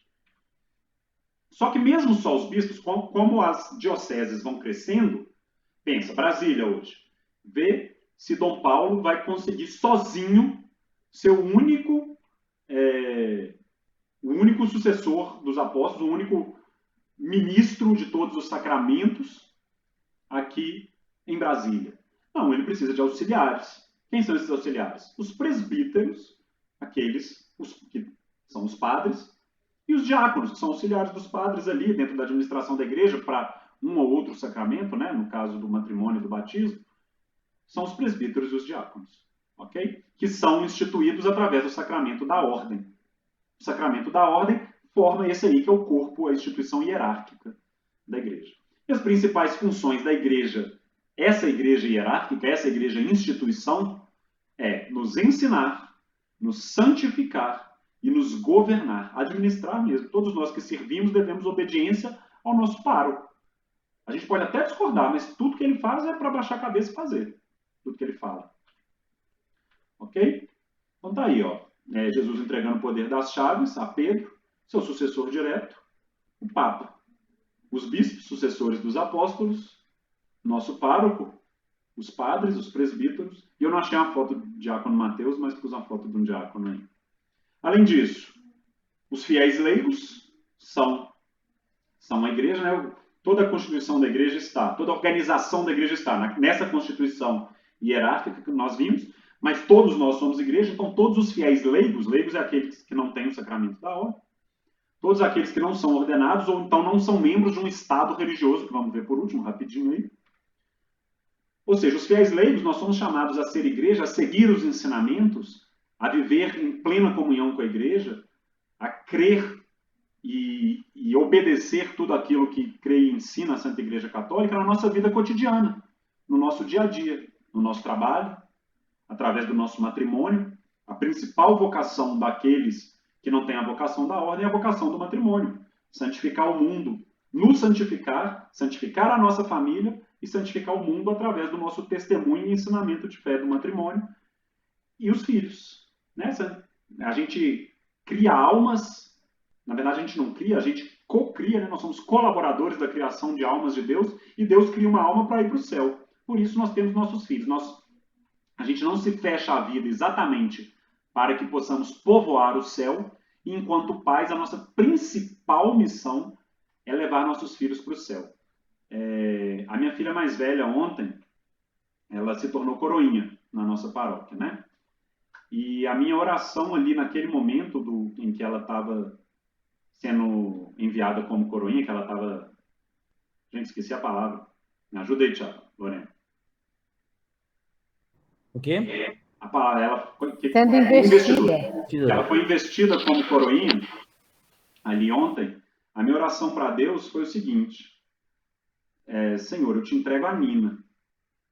Só que mesmo só os bispos, como as dioceses vão crescendo, pensa, Brasília hoje, vê se Dom Paulo vai conseguir sozinho ser o único sucessor dos apóstolos, o único ministro de todos os sacramentos aqui em Brasília. Não, ele precisa de auxiliares. Quem são esses auxiliares? Os presbíteros, aqueles que são os padres, e os diáconos, que são auxiliares dos padres ali dentro da administração da igreja para um ou outro sacramento, né? No caso do matrimônio e do batismo, são os presbíteros e os diáconos, ok? Que são instituídos através do sacramento da ordem. O sacramento da ordem forma esse aí que é o corpo, a instituição hierárquica da igreja. E as principais funções da igreja, essa igreja hierárquica, essa igreja instituição, é nos ensinar, nos santificar e nos governar, administrar mesmo. Todos nós que servimos devemos obediência ao nosso pároco. A gente pode até discordar, mas tudo que ele faz é para baixar a cabeça e fazer. Tudo que ele fala. Ok? Então tá aí, ó. Jesus entregando o poder das chaves a Pedro, seu sucessor direto, o Papa. Os bispos, sucessores dos apóstolos, nosso pároco, os padres, os presbíteros. E eu não achei uma foto do diácono Mateus, mas pus uma foto de um diácono aí. Além disso, os fiéis leigos são a igreja, né? Toda a constituição da igreja está, toda a organização da igreja está nessa constituição hierárquica que nós vimos, mas todos nós somos igreja, então todos os fiéis leigos é aqueles que não têm o sacramento da ordem, todos aqueles que não são ordenados ou então não são membros de um estado religioso, que vamos ver por último, rapidinho aí. Ou seja, os fiéis leigos, nós somos chamados a ser igreja, a seguir os ensinamentos, a viver em plena comunhão com a igreja, a crer e obedecer tudo aquilo que crê e ensina a Santa Igreja Católica na nossa vida cotidiana, no nosso dia a dia, no nosso trabalho, através do nosso matrimônio. A principal vocação daqueles que não têm a vocação da ordem é a vocação do matrimônio. Santificar o mundo, nos santificar, santificar a nossa família e santificar o mundo através do nosso testemunho e ensinamento de fé do matrimônio e os filhos. Né? A gente cria almas, na verdade a gente não cria, a gente co-cria, né? Nós somos colaboradores da criação de almas de Deus e Deus cria uma alma para ir para o céu. Por isso nós temos nossos filhos. A gente não se fecha a vida exatamente para que possamos povoar o céu, e enquanto pais, a nossa principal missão é levar nossos filhos para o céu. A minha filha mais velha ontem, ela se tornou coroinha na nossa paróquia, né? E a minha oração ali naquele momento em que ela estava sendo enviada como coroinha, que ela estava... Gente, esqueci a palavra. Me ajuda aí, Thiago, Lorena. O quê? A palavra, ela foi... Sendo investida. Ela foi investida como coroinha ali ontem. A minha oração para Deus foi o seguinte: Senhor, eu te entrego a Nina,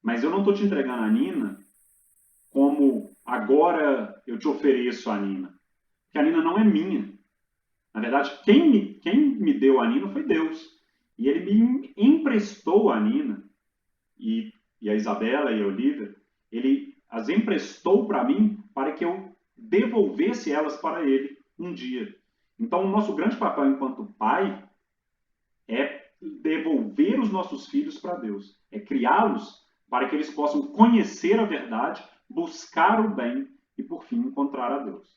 mas eu não estou te entregando a Nina como agora eu te ofereço a Nina, porque a Nina não é minha. Na verdade, quem me deu a Nina foi Deus, e Ele me emprestou a Nina e a Isabela e a Olivia. Ele as emprestou para mim para que eu devolvesse elas para Ele um dia. Então, o nosso grande papel enquanto pai é devolver os nossos filhos para Deus, é criá-los para que eles possam conhecer a verdade, buscar o bem e, por fim, encontrar a Deus.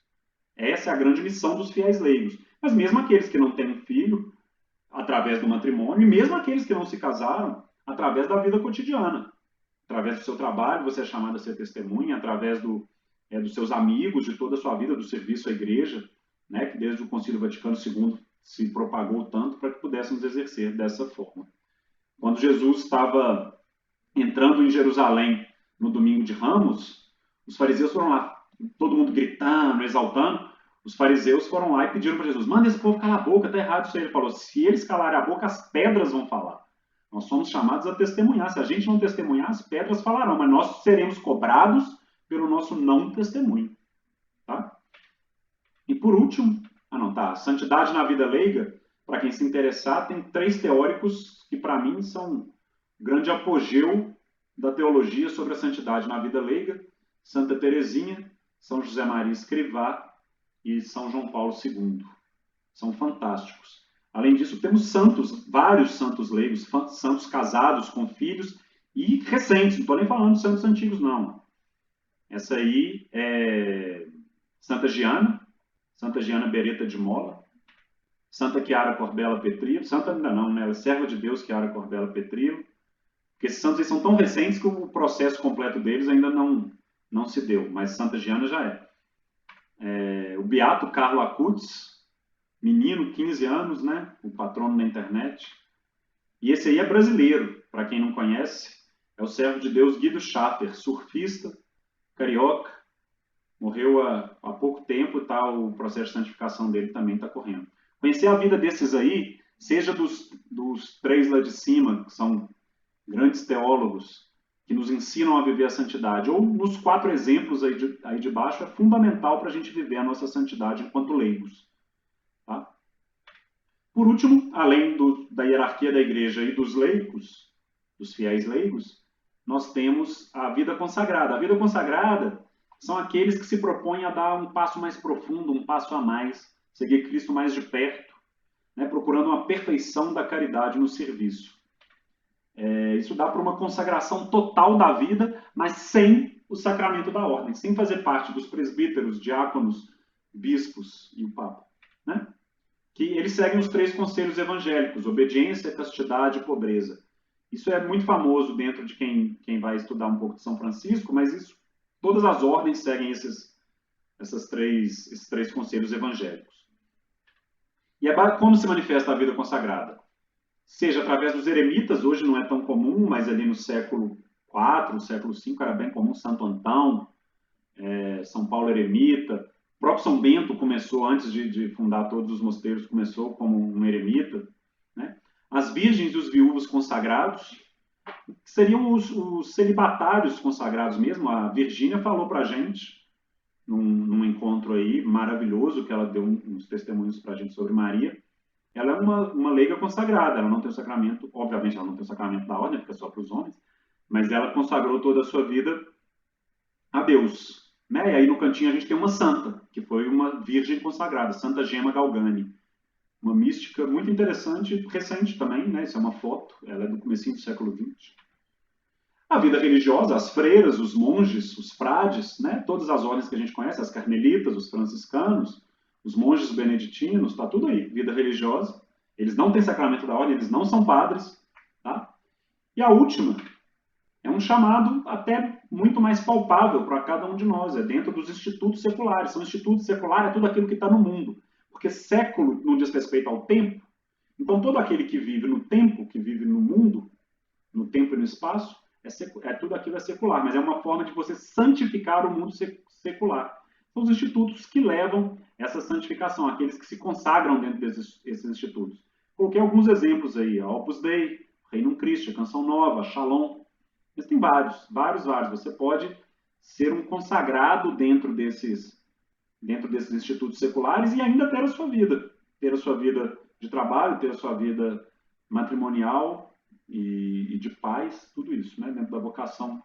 Essa é a grande missão dos fiéis leigos. Mas mesmo aqueles que não têm filho, através do matrimônio, e mesmo aqueles que não se casaram, através da vida cotidiana. Através do seu trabalho, você é chamado a ser testemunha, através dos seus amigos, de toda a sua vida, do serviço à igreja, né, que desde o Concílio Vaticano II se propagou tanto para que pudéssemos exercer dessa forma. Quando Jesus estava entrando em Jerusalém no domingo de Ramos, os fariseus foram lá, todo mundo gritando, exaltando. Os fariseus foram lá e pediram para Jesus: manda esse povo calar a boca, está errado isso aí. Ele falou: se eles calarem a boca, as pedras vão falar. Nós somos chamados a testemunhar. Se a gente não testemunhar, as pedras falarão, mas nós seremos cobrados pelo nosso não testemunho. Tá? E por último, santidade na vida leiga, para quem se interessar, tem 3 teóricos que para mim são o grande apogeu da teologia sobre a santidade na vida leiga: Santa Teresinha, São José Maria Escrivá e São João Paulo II. São fantásticos. Além disso, temos santos, vários santos leigos, santos casados com filhos e recentes, não estou nem falando de santos antigos, não. Essa aí é Santa Giana Beretta de Mola, Santa Chiara Corbella Petrillo, santa ainda não, né? Serva de Deus Chiara Corbella Petrillo, porque esses santos são tão recentes que o processo completo deles ainda não se deu, mas Santa Giana já é. O beato Carlo Acutis, menino, 15 anos, né? O patrono da internet. E esse aí é brasileiro, para quem não conhece, é o servo de Deus Guido Schaffer, surfista, carioca, morreu há pouco tempo, tá? O processo de santificação dele também está correndo. Conhecer a vida desses aí, seja dos 3 lá de cima, que são grandes teólogos, que nos ensinam a viver a santidade, ou nos 4 exemplos aí de baixo, é fundamental para a gente viver a nossa santidade enquanto leigos. Tá? Por último, além da hierarquia da igreja e dos leigos, dos fiéis leigos, nós temos a vida consagrada. A vida consagrada são aqueles que se propõem a dar um passo mais profundo, um passo a mais, seguir Cristo mais de perto, né, procurando uma perfeição da caridade no serviço. Isso dá para uma consagração total da vida, mas sem o sacramento da ordem, sem fazer parte dos presbíteros, diáconos, bispos e o Papa. Né? Que eles seguem os 3 conselhos evangélicos: obediência, castidade e pobreza. Isso é muito famoso dentro de quem vai estudar um pouco de São Francisco, mas isso Todas as ordens seguem esses três conselhos evangélicos. E é como se manifesta a vida consagrada? Seja através dos eremitas, hoje não é tão comum, mas ali no século IV, século V era bem comum, Santo Antão, São Paulo eremita, o próprio São Bento começou, antes de fundar todos os mosteiros, começou como um eremita, né? As virgens e os viúvos consagrados, que seriam os celibatários consagrados mesmo. A Virgínia falou para a gente, num encontro aí maravilhoso, que ela deu uns testemunhos para a gente sobre Maria. Ela é uma leiga consagrada, ela não tem o sacramento, obviamente ela não tem o sacramento da ordem, porque é só para os homens, mas ela consagrou toda a sua vida a Deus, né? E aí no cantinho a gente tem uma santa, que foi uma virgem consagrada, Santa Gema Galgani, uma mística muito interessante, recente também, né? Isso é uma foto, ela é do comecinho do século XX. A vida religiosa, as freiras, os monges, os frades, né? Todas as ordens que a gente conhece, as carmelitas, os franciscanos, os monges beneditinos, está tudo aí, vida religiosa. Eles não têm sacramento da ordem, eles não são padres, tá? E a última é um chamado até muito mais palpável para cada um de nós, é dentro dos institutos seculares. São institutos seculares, é tudo aquilo que está no mundo, porque século não diz respeito ao tempo. Então todo aquele que vive no tempo, que vive no mundo, no tempo e no espaço, tudo aquilo é secular, mas é uma forma de você santificar o mundo secular. São os institutos que levam essa santificação, aqueles que se consagram dentro desses institutos. Coloquei alguns exemplos aí, a Opus Dei, Reino Christi, Canção Nova, Shalom, mas tem vários. Você pode ser um consagrado dentro desses institutos seculares e ainda ter a sua vida de trabalho, ter a sua vida matrimonial, e de paz, tudo isso, né? Dentro da vocação,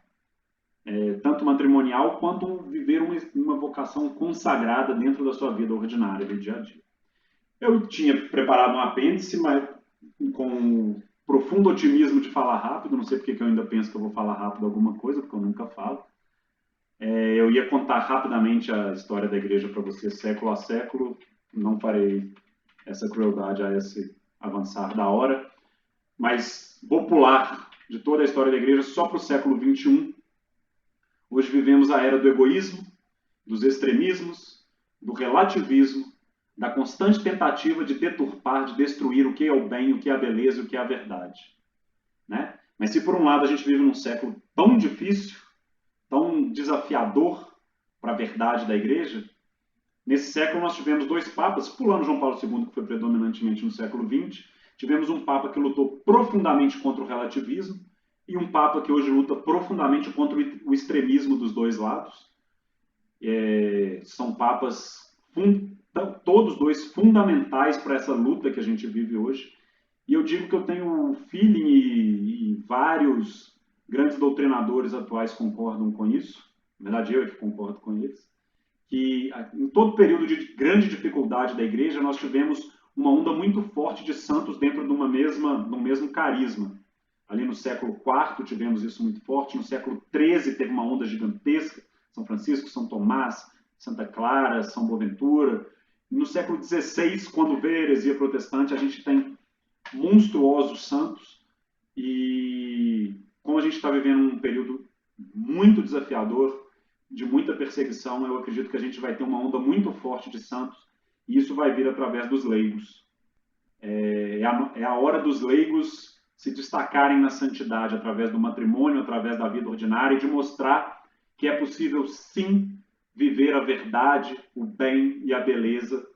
tanto matrimonial quanto viver uma vocação consagrada dentro da sua vida ordinária, do dia a dia. Eu tinha preparado um apêndice, mas com profundo otimismo de falar rápido, não sei porque que eu ainda penso que eu vou falar rápido alguma coisa, porque eu nunca falo. Eu ia contar rapidamente a história da igreja para vocês, século a século, não farei essa crueldade a esse avançar da hora, mas vou pular de toda a história da igreja só para o século XXI. Hoje vivemos a era do egoísmo, dos extremismos, do relativismo, da constante tentativa de deturpar, de destruir o que é o bem, o que é a beleza e o que é a verdade, né? Mas se por um lado a gente vive num século tão difícil, tão desafiador para a verdade da igreja, nesse século nós tivemos dois papas, pulando João Paulo II, que foi predominantemente no século XX, tivemos um papa que lutou profundamente contra o relativismo e um papa que hoje luta profundamente contra o extremismo dos dois lados. São papas, todos dois, fundamentais para essa luta que a gente vive hoje. E eu digo que eu tenho um feeling, e vários grandes doutrinadores atuais concordam com isso, na verdade eu é que concordo com eles, que em todo período de grande dificuldade da igreja nós tivemos uma onda muito forte de santos dentro de um mesmo carisma. Ali no século IV tivemos isso muito forte, no século XIII teve uma onda gigantesca, São Francisco, São Tomás, Santa Clara, São Boaventura. No século XVI, quando veio a heresia protestante, a gente tem monstruosos santos, e como a gente está vivendo um período muito desafiador, de muita perseguição, eu acredito que a gente vai ter uma onda muito forte de santos, e isso vai vir através dos leigos. É a hora dos leigos se destacarem na santidade através do matrimônio, através da vida ordinária, e de mostrar que é possível, sim, viver a verdade, o bem e a beleza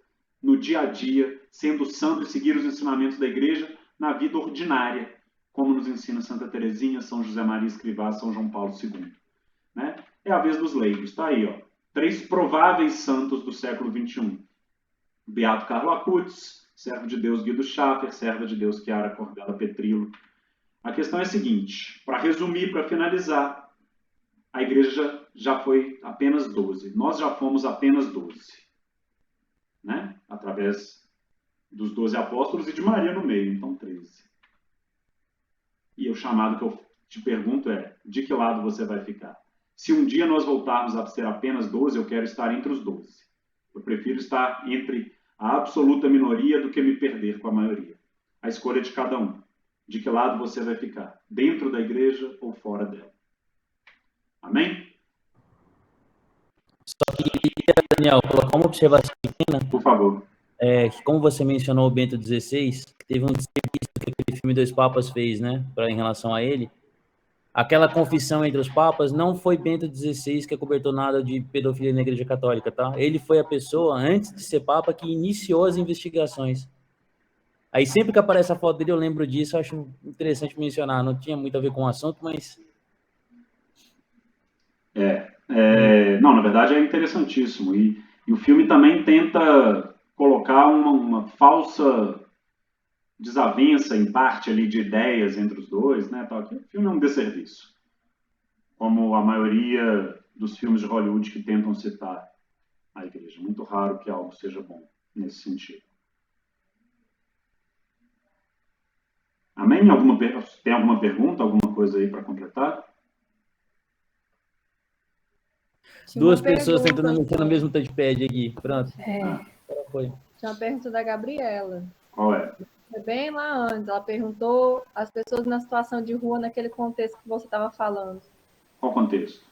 no dia a dia, sendo santo e seguir os ensinamentos da igreja na vida ordinária, como nos ensina Santa Teresinha, São José Maria Escrivá, São João Paulo II. Né? É a vez dos leigos. Está aí, ó. 3 prováveis santos do século XXI. Beato Carlo Acutis, servo de Deus Guido Schaffer, serva de Deus Chiara Cordella Petrillo. A questão é a seguinte, para resumir, para finalizar, a igreja já foi apenas 12. Nós já fomos apenas 12. Né? Através dos 12 apóstolos e de Maria no meio, então 13. E o chamado que eu te pergunto é, de que lado você vai ficar? Se um dia nós voltarmos a ser apenas 12, eu quero estar entre os 12. Eu prefiro estar entre a absoluta minoria do que me perder com a maioria. A escolha é de cada um. De que lado você vai ficar? Dentro da igreja ou fora dela? Amém? Só que, Daniel, colocar uma observação pequena, Por favor. que como você mencionou o Bento XVI, que teve um serviço que aquele filme Dois Papas fez, né, em relação a ele, aquela confissão entre os papas não foi Bento XVI que acobertou nada de pedofilia na Igreja Católica, tá? Ele foi a pessoa, antes de ser papa, que iniciou as investigações. Aí sempre que aparece a foto dele, eu lembro disso, eu acho interessante mencionar. Não tinha muito a ver com o assunto, mas... Não, na verdade é interessantíssimo. E o filme também tenta colocar uma falsa desavença, em parte, ali de ideias entre os dois, né? Tal. O filme é um desserviço, como a maioria dos filmes de Hollywood que tentam citar a igreja. Muito raro que algo seja bom nesse sentido. Amém? Tem alguma pergunta, alguma coisa aí para completar? Duas pessoas tentando mexer no mesmo touchpad aqui. Pronto. Foi. Tinha uma pergunta da Gabriela. Qual é? Foi bem lá antes. Ela perguntou as pessoas na situação de rua, naquele contexto que você estava falando. Qual contexto?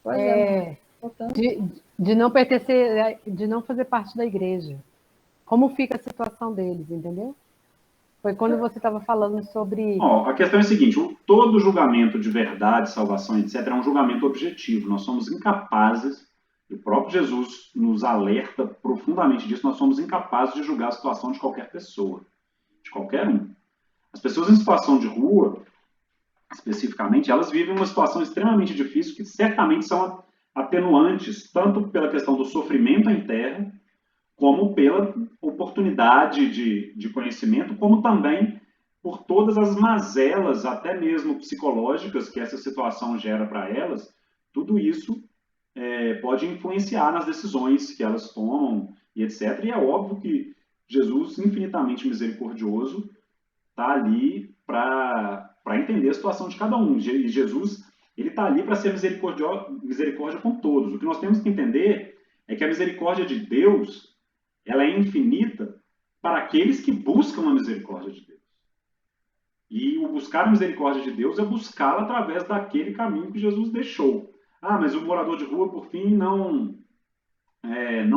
Pois é. De não pertencer, de não fazer parte da igreja. Como fica a situação deles, entendeu? Foi quando você estava falando sobre... A questão é a seguinte, todo julgamento de verdade, salvação, etc., é um julgamento objetivo. Nós somos incapazes, e o próprio Jesus nos alerta profundamente disso, nós somos incapazes de julgar a situação de qualquer pessoa, de qualquer um. As pessoas em situação de rua, especificamente, elas vivem uma situação extremamente difícil, que certamente são atenuantes, tanto pela questão do sofrimento em terra, como pela oportunidade de conhecimento, como também por todas as mazelas, até mesmo psicológicas, que essa situação gera para elas. Tudo isso pode influenciar nas decisões que elas tomam, e etc. E é óbvio que Jesus, infinitamente misericordioso, está ali para entender a situação de cada um. E Jesus, ele está ali para ser misericórdia com todos. O que nós temos que entender é que a misericórdia de Deus, ela é infinita para aqueles que buscam a misericórdia de Deus. E o buscar a misericórdia de Deus é buscá-la através daquele caminho que Jesus deixou. Mas o morador de rua, por fim, não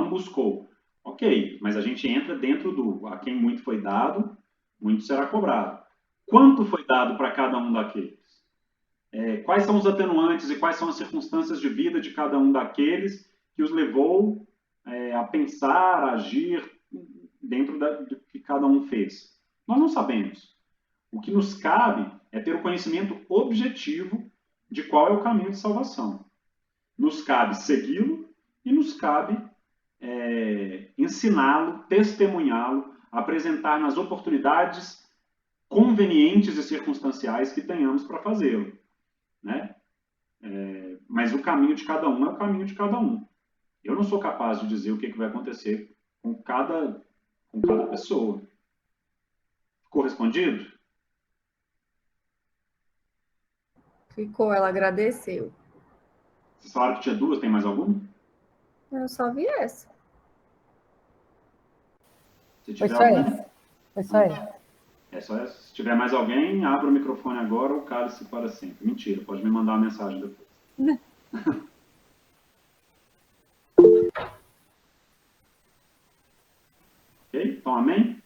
buscou. Ok, mas a gente entra dentro do a quem muito foi dado, muito será cobrado. Quanto foi dado para cada um daqueles? Quais são os atenuantes e quais são as circunstâncias de vida de cada um daqueles que os levou a pensar, a agir dentro do que cada um fez? Nós não sabemos. O que nos cabe é ter o conhecimento objetivo de qual é o caminho de salvação. Nos cabe segui-lo e nos cabe ensiná-lo, testemunhá-lo, apresentar nas oportunidades convenientes e circunstanciais que tenhamos para fazê-lo, né? Mas o caminho de cada um é o caminho de cada um. Eu não sou capaz de dizer o que vai acontecer com cada pessoa. Ficou respondido? Ficou, ela agradeceu. Vocês falaram que tinha duas, tem mais alguma? Eu só vi essa. Foi só essa. Foi só essa. É só essa. Se tiver mais alguém, abra o microfone agora ou cale-se para sempre. Mentira, pode me mandar uma mensagem depois. Ok? Então, amém?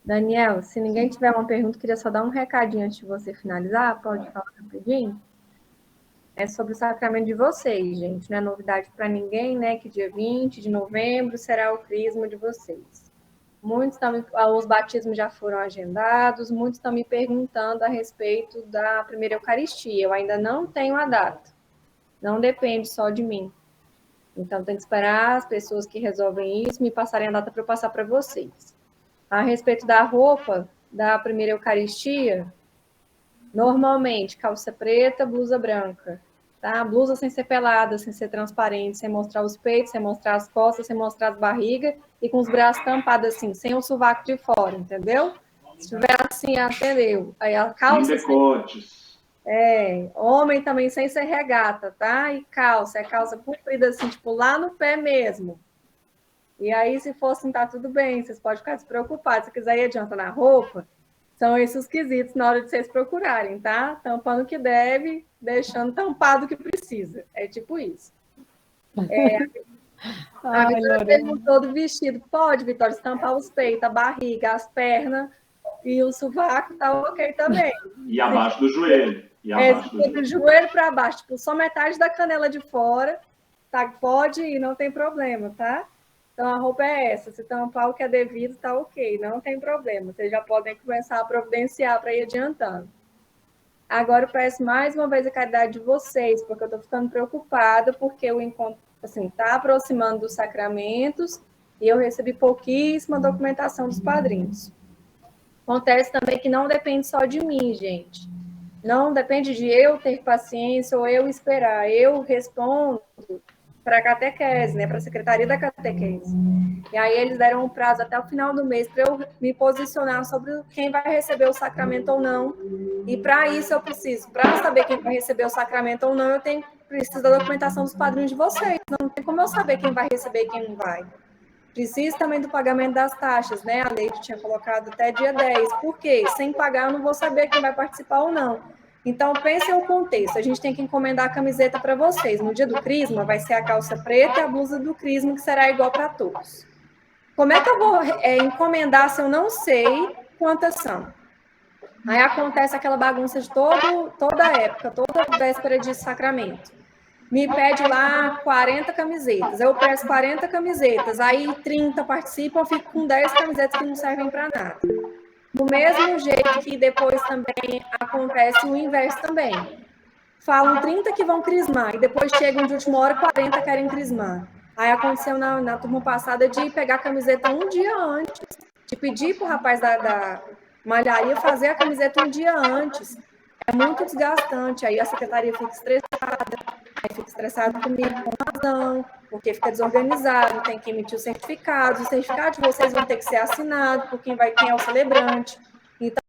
Daniel, se ninguém tiver uma pergunta, queria só dar um recadinho antes de você finalizar. Pode falar rapidinho? É sobre o sacramento de vocês, gente. Não é novidade para ninguém, né? Que dia 20 de novembro será o crisma de vocês. Os batismos já foram agendados, muitos estão me perguntando a respeito da primeira Eucaristia. Eu ainda não tenho a data. Não depende só de mim. Então, tem que esperar as pessoas que resolvem isso me passarem a data para eu passar para vocês. A respeito da roupa da primeira Eucaristia, normalmente, calça preta, blusa branca, tá? Blusa sem ser pelada, sem ser transparente, sem mostrar os peitos, sem mostrar as costas, sem mostrar as barrigas e com os braços tampados assim, sem o sovaco de fora, entendeu? Se tiver assim, atendeu. Aí a calça... Sem decotes. Homem também sem ser regata, tá? E calça comprida assim, tipo, lá no pé mesmo. E aí, se for assim, tá tudo bem, vocês podem ficar despreocupados. Se quiser ir adianta na roupa, são esses os quesitos na hora de vocês procurarem, tá? Tampando o que deve, deixando tampado o que precisa. É tipo isso. A Ai, Vitória Lorena. perguntou do vestido. Pode, Vitória, estampar os peitos, a barriga, as pernas e o sovaco tá ok também. E abaixo do joelho. E É, abaixo do do joelho. joelho para baixo, tipo, só metade da canela de fora, tá? Pode ir, não tem problema, tá? Então a roupa é essa. Se tampar o que é devido, tá ok, não tem problema. Vocês já podem começar a providenciar para ir adiantando. Agora eu peço mais uma vez a caridade de vocês, porque eu estou ficando preocupada, porque o encontro assim, está aproximando dos sacramentos e eu recebi pouquíssima documentação dos padrinhos. Acontece também que não depende só de mim, gente. Não depende de eu ter paciência ou eu esperar. Eu respondo para a catequese, né, para a secretaria da catequese. E aí eles deram um prazo até o final do mês para eu me posicionar sobre quem vai receber o sacramento ou não. E para isso eu preciso, para saber quem vai receber o sacramento ou não, preciso da documentação dos padrinhos de vocês. Não tem como eu saber quem vai receber e quem não vai. Preciso também do pagamento das taxas, né? A lei tinha colocado até dia 10. Por quê? Sem pagar, eu não vou saber quem vai participar ou não. Então, pensem o contexto. A gente tem que encomendar a camiseta para vocês. No dia do Crisma, vai ser a calça preta e a blusa do Crisma, que será igual para todos. Como é que eu vou encomendar se eu não sei quantas são? Aí acontece aquela bagunça de toda época, toda véspera de sacramento. Me pede lá 40 camisetas. Eu peço 40 camisetas. Aí 30 participam, eu fico com 10 camisetas que não servem para nada. Do mesmo jeito que depois também acontece o inverso também. Falam 30 que vão crismar, e depois chegam de última hora, 40 querem crismar. Aí aconteceu na turma passada de pegar a camiseta um dia antes, de pedir para o rapaz da malharia fazer a camiseta um dia antes. É muito desgastante, aí a secretaria fica estressada comigo com razão, porque fica desorganizado, tem que emitir o certificado de vocês vão ter que ser assinado por quem é o celebrante. Então,